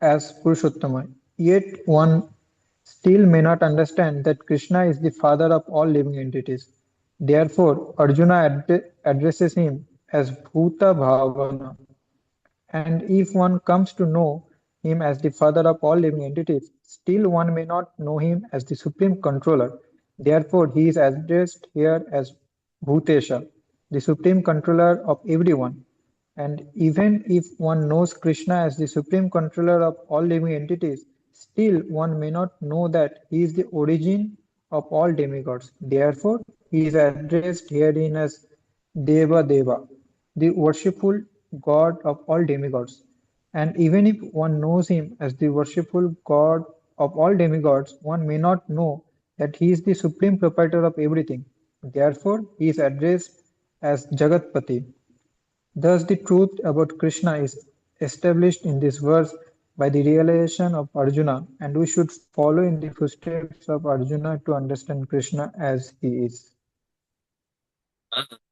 as Purushottama. Yet one still may not understand that Krishna is the father of all living entities. Therefore, Arjuna addresses him as Bhuta Bhavana. And if one comes to know him as the father of all living entities, still one may not know him as the supreme controller. Therefore, he is addressed here as Bhutesha, the supreme controller of everyone. And even if one knows Krishna as the supreme controller of all living entities, still one may not know that he is the origin of all demigods. Therefore, he is addressed herein as Deva Deva, the worshipful god of all demigods. And even if one knows him as the worshipful god of all demigods, one may not know that he is the supreme proprietor of everything. Therefore, he is addressed as Jagatpati. Thus, the truth about Krishna is established in this verse by the realization of Arjuna, and we should follow in the footsteps of Arjuna to understand Krishna as he is.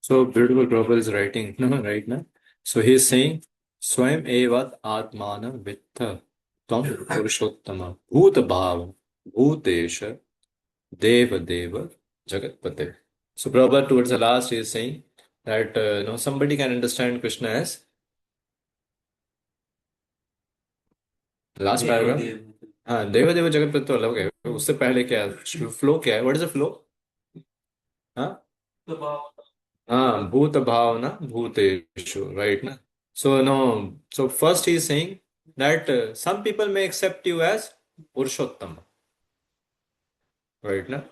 So beautiful Prabhupada is writing right now. So he is saying, Swayam evat atmana vittha tam purushottama bhuta bhava bhutesha deva deva jagatpate. So Prabhupada towards the last he is saying that somebody can understand Krishna as last paragraph. हाँ देवा देवा जगतपति तो अलग है उससे पहले क्या है फ्लो क्या है व्हाट इज द फ्लो हाँ हाँ भूत भावना भूतेषु right ना. So no, so first he is saying that some people may accept you as Purushottama, right? Now,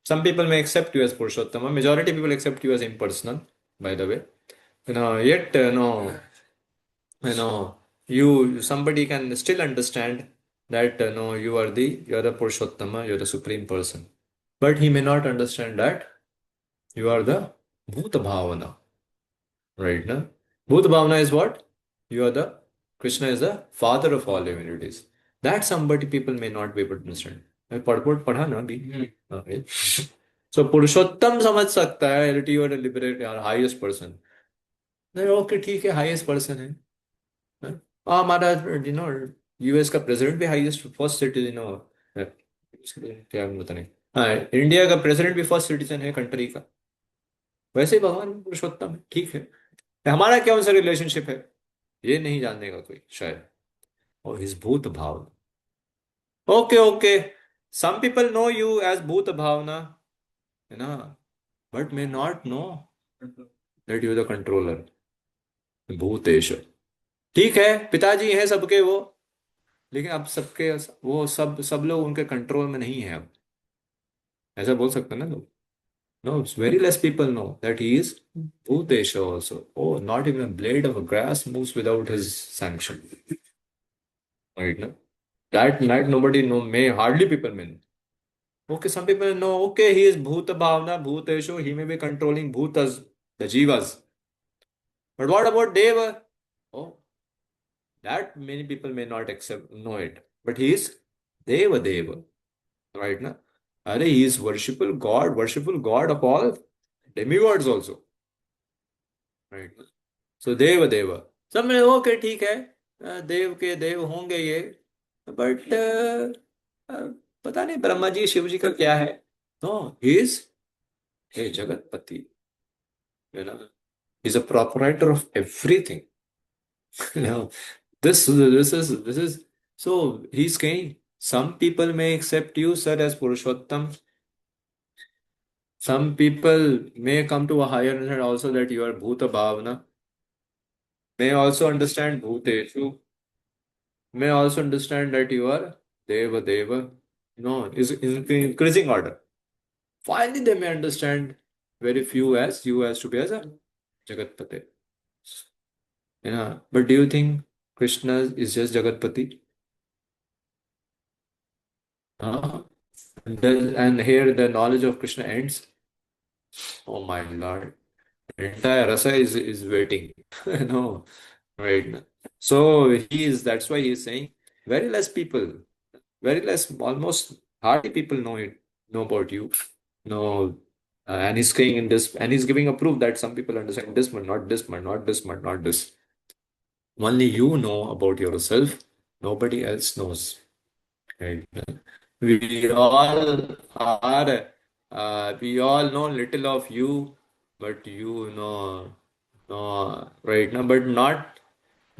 some people may accept you as Purushottama. Majority people accept you as impersonal, by the way. Yet, somebody can still understand that no, you are the Purushottama, you're the supreme person. But he may not understand that you are the Bhuta Bhavana, right? Now, Bhuta Bhavana is what? You are the Krishna is the father of all divinities. That somebody people may not be able to understand. मैं पढ़ा ना अभी Okay. So पुरुषोत्तम समझ सकता है that you are the liberated highest person. नहीं okay ठीक है highest person है हमारा यूएस का प्रेसिडेंट भी हाईएस्ट फर्स्ट सिटीजन क्या पता नहीं हाँ इंडिया का प्रेसिडेंट भी फर्स्ट सिटीजन है कंट्री का वैसे ही भगवान पुरुषोत्तम है ठीक है हमारा क्या उनसे रिलेशनशिप है ये नहीं जानने का कोई शायद और इस भूत भावना okay okay some people know you as Bhoot Bhavna है ना but may not know that you the controller Bhootesh ठीक है पिताजी हैं सबके वो लेकिन अब सबके वो सब सब लोग उनके कंट्रोल में नहीं है अब ऐसा बोल सकते हैं ना लोग no it's very less people know that he is Bhutesh also oh not even a blade of a grass moves without his sanction right ना that nobody know may hardly people may know okay some people know okay he is bhuta bhavana bhuteshu he may be controlling bhutas the jivas but what about deva oh that many people may not accept know it but he is deva deva right now Are he is worshipful God of all demigods also. Right. So Deva Deva. सब में okay ठीक है देव के देव होंगे ये but पता नहीं ब्रह्मा जी शिव जी का क्या है know is he Jagatpati you know he's a proprietor of everything you know this is so he's saying some people may accept you sir as Purushottam. Some people may come to a higher understanding also that you are Bhuta Bhavana, may also understand Bhuteshu, may also understand that you are Deva Deva. No, is in increasing order. Finally, they may understand very few as you as to be as a Jagatpati. But do you think Krishna is just Jagatpati? And here the knowledge of Krishna ends. Oh my Lord. Entire rasa is waiting. No, right. So that's why he is saying very less people, very less, almost hardly people know about you. No, and he's saying in this, and he's giving a proof that some people understand this, but not this, but not this, but not this. Only you know about yourself, nobody else knows. Right. We all are, we all know little of you, but you know right now, but not,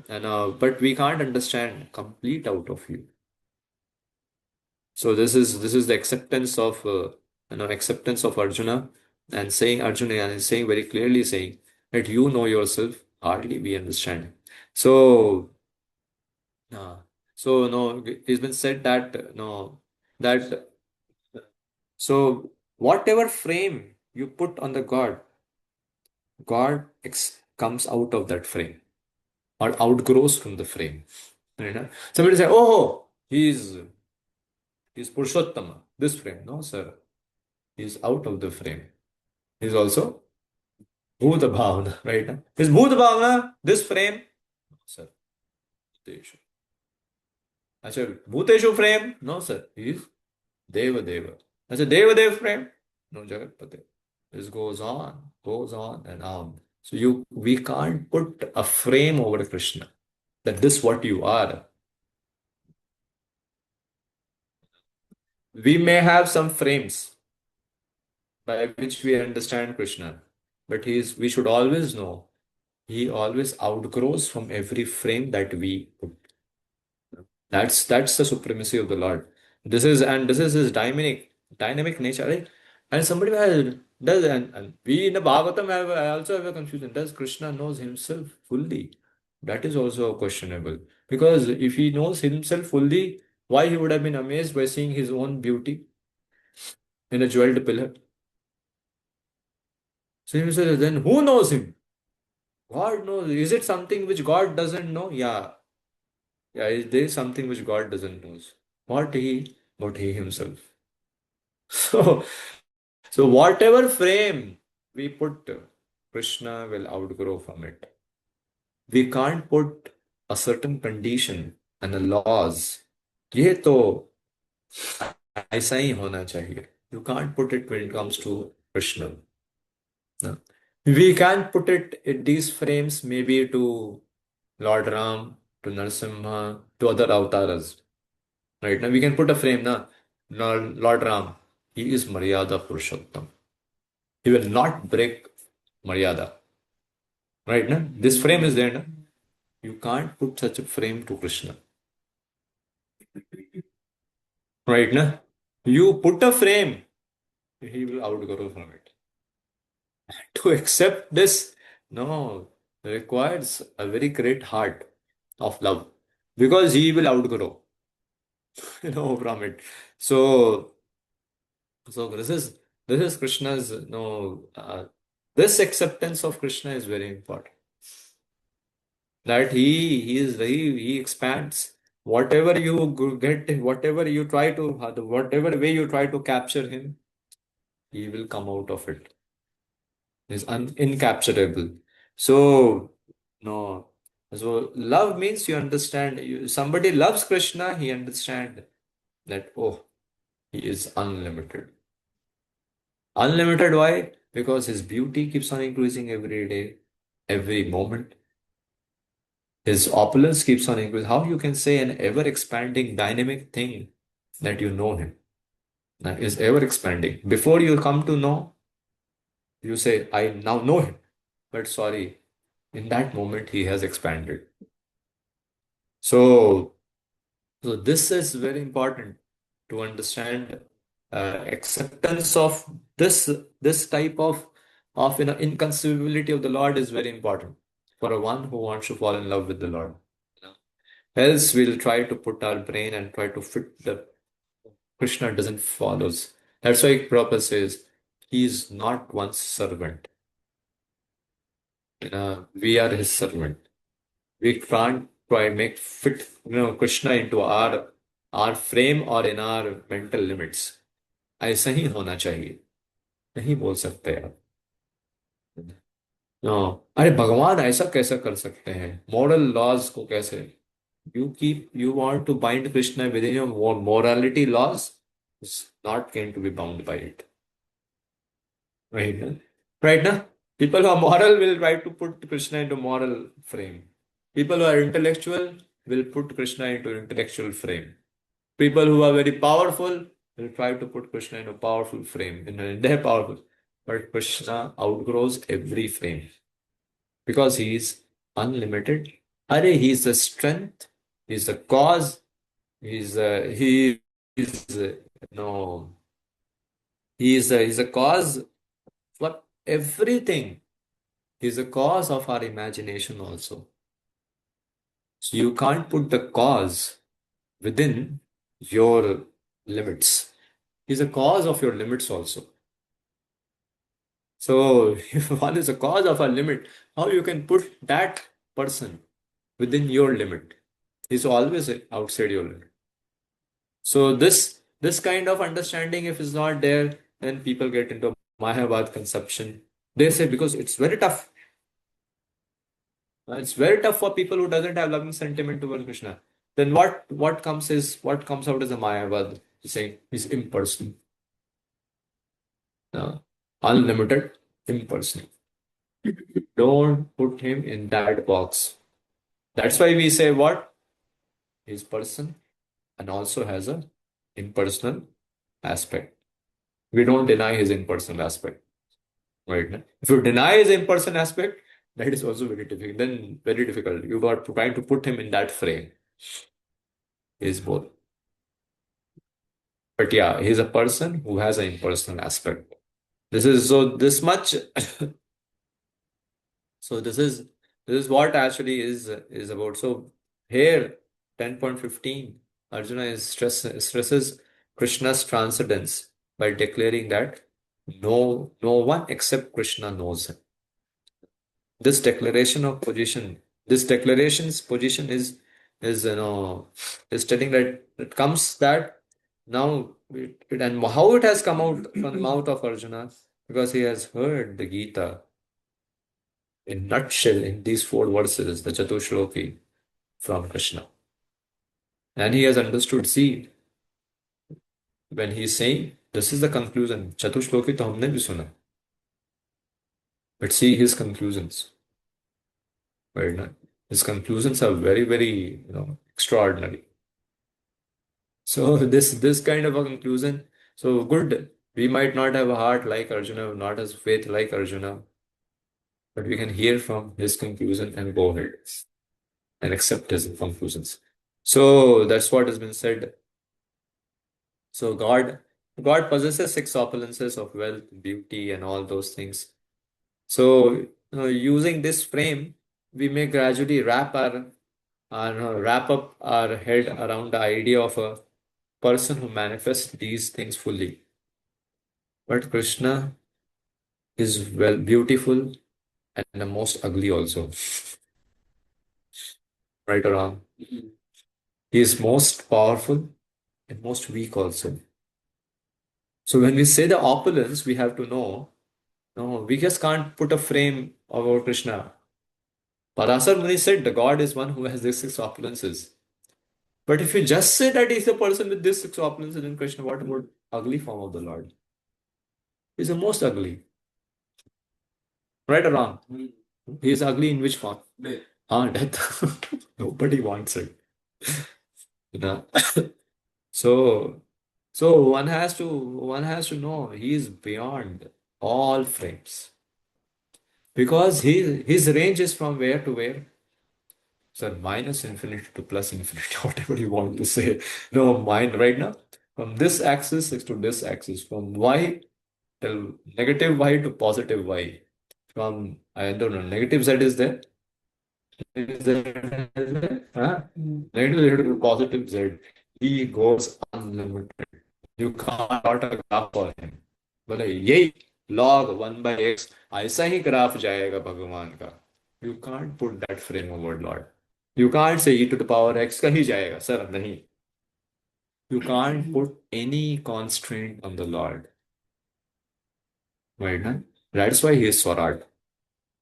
but we can't understand complete out of you. So this is the acceptance of Arjuna and saying Arjuna and saying very clearly saying that you know yourself, hardly we understand. So, uh, so no, it's been said that no that so whatever frame you put on the God comes out of that frame or outgrows from the frame. Somebody say, oh, he's Purushottama, this frame. No, sir. He's out of the frame. He's also Bhuta Bhavana, right? Is Bhuta Bhavana this frame? No, sir. Bhuteshu. Achha, Bhuteshu frame? No, sir. He is Deva Deva. Achha, Deva Deva frame? No, Jagatpati. This goes on and on. So we can't put a frame over Krishna. That this what you are. We may have some frames by which we understand Krishna, but we should always know he always outgrows from every frame that we put. That's the supremacy of the Lord. This is his dynamic nature, right? And somebody does and we in the Bhagavatam also have a confusion. Does Krishna knows himself fully? That is also questionable because if he knows himself fully, Why he would have been amazed by seeing his own beauty in a jeweled pillar? So he said, then who knows him? God knows. Is it something which God doesn't know? Yeah. Yeah, there is something which God doesn't know. What he? But he himself. So, so whatever frame we put, Krishna will outgrow from it. We can't put a certain condition and a laws. ये तो ऐसा ही होना चाहिए. You can't put it when it comes to Krishna. No. We can put it in these frames maybe to Lord Ram, to Narasimha, to other avatars. Right now we can put a frame now. Lord Ram, he is Maryada Purushottam. He will not break Maryada. Right now, this frame is there now. You can't put such a frame to Krishna. Right now, you put a frame, he will outgrow from it. To accept this, no, requires a very great heart of love because he will outgrow, from it. So, so this is Krishna's, this acceptance of Krishna is very important. That he expands whatever you get, whatever you try to, whatever way you try to capture him, he will come out of it. Is incapturable. So no. So love means you understand. Somebody loves Krishna, he understand that he is unlimited. Unlimited why? Because his beauty keeps on increasing every day, every moment. His opulence keeps on increasing. How you can say an ever expanding dynamic thing that you know him is ever expanding. Before you come to know, you say, I now know him. But sorry, in that moment he has expanded. So this is very important to understand. Acceptance of this type of inconceivability of the Lord is very important for a one who wants to fall in love with the Lord. Else we'll try to put our brain and try to fit the Krishna doesn't follows. That's why Prabhupada says he is not one's servant. We are his servant. We can't try make fit Krishna into our frame or in our mental limits. ऐसा ही होना चाहिए. नहीं बोल सकते यार. अरे भगवान ऐसा कैसे कर सकते हैं? मॉरल लॉज को कैसे? You want to bind Krishna within your morality laws, is not going to be bound by it. Right now? Right now, people who are moral will try to put Krishna into moral frame. People who are intellectual will put Krishna into intellectual frame. People who are very powerful will try to put Krishna in a powerful frame. They're powerful. But Krishna outgrows every frame because he is unlimited. He is the strength, he is the cause, he is no, he's a cause for everything. He's a cause of our imagination also. So you can't put the cause within your limits. He's a cause of your limits also. So if one is a cause of a limit, how you can put that person within your limit? He's always outside your limit. So this kind of understanding, if it's not there, then people get into Mayavad conception. They say because it's very tough. It's very tough for people who doesn't have loving sentiment towards Krishna. Then what comes out as a Mayavad? He's saying he's impersonal. Unlimited, impersonal. Don't put him in that box. That's why we say what? He's person and also has a impersonal aspect. We don't deny his impersonal aspect. Right? If you deny his impersonal aspect, that is also very difficult. Then very difficult. You got trying to put him in that frame. He's both. But yeah, he's a person who has an impersonal aspect. This is so this much. So this is what actually is about. So here 10.15 Arjuna stresses Krishna's transcendence by declaring that no one except Krishna knows him. This declaration of position, this declaration's position is is telling that it comes that now and how it has come out from the mouth of Arjuna because he has heard the Gita in nutshell in these four verses, the Chatushloki from Krishna. And he has understood, see, when he is saying, this is the conclusion. Chatushloki to humne bhi suna. But see his conclusions. Right now. His conclusions are very, very, extraordinary. So this kind of a conclusion, so good. We might not have a heart like Arjuna, not as faith like Arjuna, but we can hear from his conclusion and go ahead and accept his conclusions. So that's what has been said. So God possesses six opulences of wealth, beauty, and all those things. So using this frame, we may gradually wrap up our head around the idea of a person who manifests these things fully. But Krishna is well beautiful and the most ugly also. Right or wrong? He is most powerful and most weak also. So when we say the opulence, we have to know, no, we just can't put a frame about Krishna. Parasar Muni said the God is one who has these six opulences. But if you just say that he's a person with these six opulences in Krishna, what about ugly form of the Lord? He's the most ugly. Right or wrong? He is ugly in which form? Death. Nobody wants it. You know? So one has to know he is beyond all frames. Because his range is from where to where? So minus infinity to plus infinity, whatever you want to say. No, mind right now. From this axis to this axis, from y till negative y to positive y. From, I don't know, negative z is there? Is there? Huh? Negative z to positive z. He goes unlimited. You can't plot a graph for him. बोले यही log 1/x ऐसा ही graph जाएगा भगवान का. You can't put that frame over Lord. You can't say e to the power x का ही जाएगा. Sir, नहीं. You can't put any constraint on the Lord. Right? Huh? That's why he is Swarat.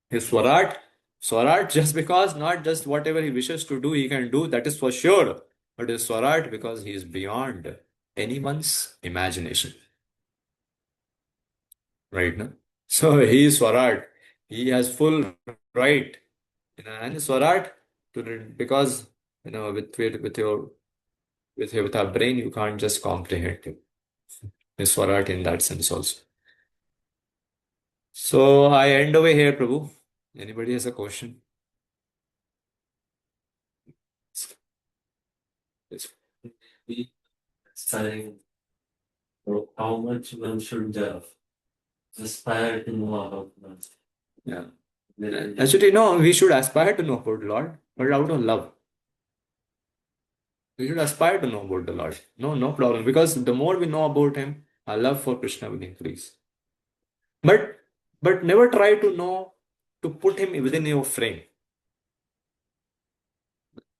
His Swarat just because not just whatever he wishes to do, he can do, that is for sure. But is Swarat because he is beyond anyone's imagination. Right now. So he is Swarat. He has full right. And Swarat because with our brain you can't just comprehend it. Is Swarat in that sense also. So I end over here, Prabhu. Anybody has a question? Yes. Be studying how much one should aspire to know about one. Yeah. Actually, no, we should aspire to know about the Lord, but out of love. We should aspire to know about the Lord. No problem. Because the more we know about Him, our love for Krishna will increase. But never try to put Him within your frame.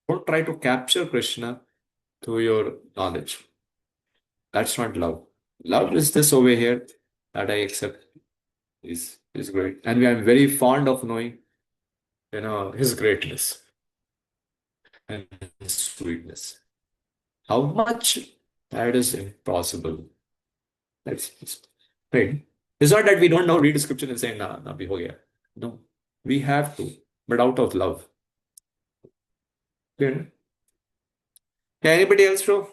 Don't try to capture Krishna through your knowledge. That's not love. Love is this over here that I accept is great. And we are very fond of knowing, His greatness and His sweetness. How much? That is impossible. That's right. It's not that we don't know, read scripture and say, nah, bhi ho gaya. No, we have to, but out of love. Clear? Yeah, anybody else, bro?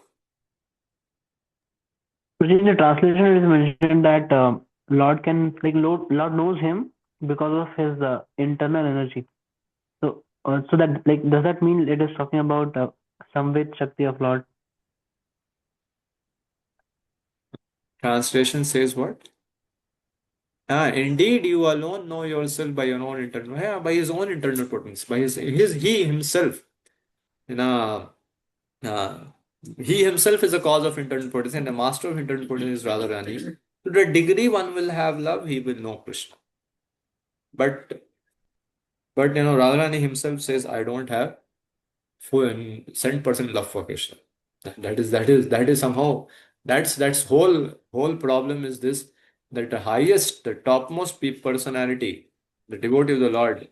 In the translation, it is mentioned that Lord Lord knows him because of his internal energy. So that does that mean it is talking about Samved Shakti of Lord? Translation says what? Indeed, you alone know yourself by your own internal, by his own internal potence, by he himself, uh, He himself is a cause of internal potency, and the master of internal potency is Radharani. To the degree one will have love, he will know Krishna. But Radharani himself says, I don't have full 100% love for Krishna. That is somehow that's whole problem is this, that the topmost personality, the devotee of the Lord,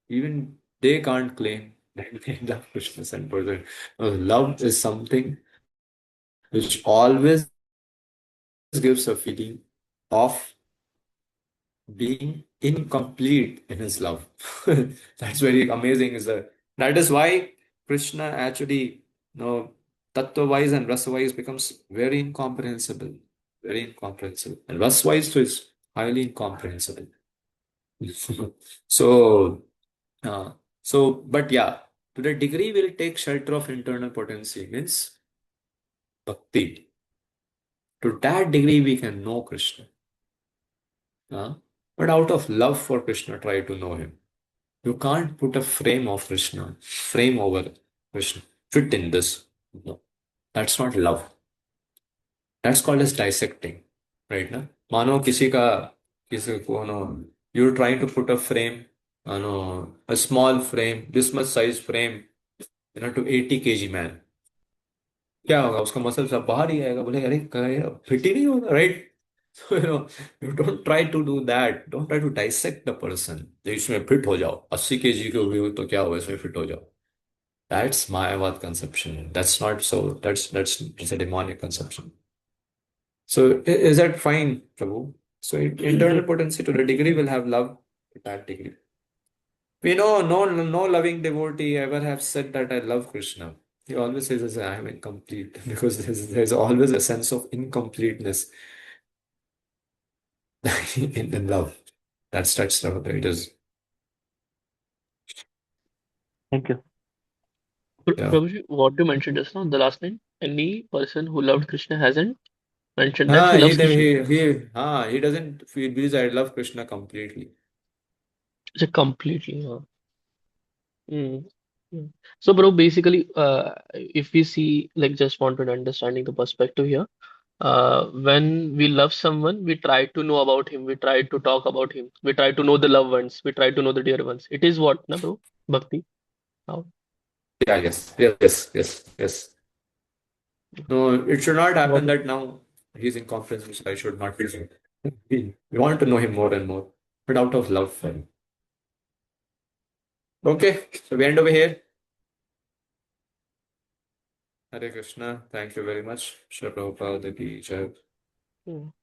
even they can't claim that they love Krishna 100%. Love is something which always gives a feeling of being incomplete in his love. That's very amazing. That is why Krishna actually, tattva-wise and rasa-wise becomes very incomprehensible. Very incomprehensible. And rasa-wise too is highly incomprehensible. So, uh, but yeah, to the degree we'll take shelter of internal potency means bhakti. To that degree we can know Krishna. But out of love for Krishna, try to know him. You can't put a frame over Krishna. Fit in this. No, that's not love. That's called as dissecting, right? Na? मानो किसी को you're trying to put a frame, a small frame, this much size frame, to 80 kg man. क्या होगा? उसका muscle सब बाहर ही आएगा, बोले अरे फिट ही नहीं होगा, right? So, you don't try to do that. Don't try to dissect the person. तो इसमें फिट हो जाओ, 80 kg के हुए हो तो क्या हुआ, इसमें फिट हो जाओ. That's Mayavad conception. That's not so. That's a demonic conception. So is that fine, Prabhu? So internal potency to the degree will have love to that degree. We know no loving devotee ever have said that I love Krishna. He always says I am incomplete because there's always a sense of incompleteness in love. That's how it is. Thank you. Yeah. Prabhuji, what you mentioned just now, the last line, any person who loved Krishna hasn't mentioned that he loves Krishna. He doesn't feel believes I love Krishna completely. It's completely. Mm. Mm. So, bro, basically, if we see, like, just wanted understanding the perspective here, when we love someone, we try to know about him, we try to talk about him, we try to know the loved ones, we try to know the dear ones. It is what, na, bro? Bhakti. How? Yeah, yes. No, it should not happen What? that now he's in conference, which I should not be doing. We want to know him more and more, but out of love for him. Okay, so we end over here. Hare Krishna. Thank you very much. Shri Prabhupada ki jai. Mm.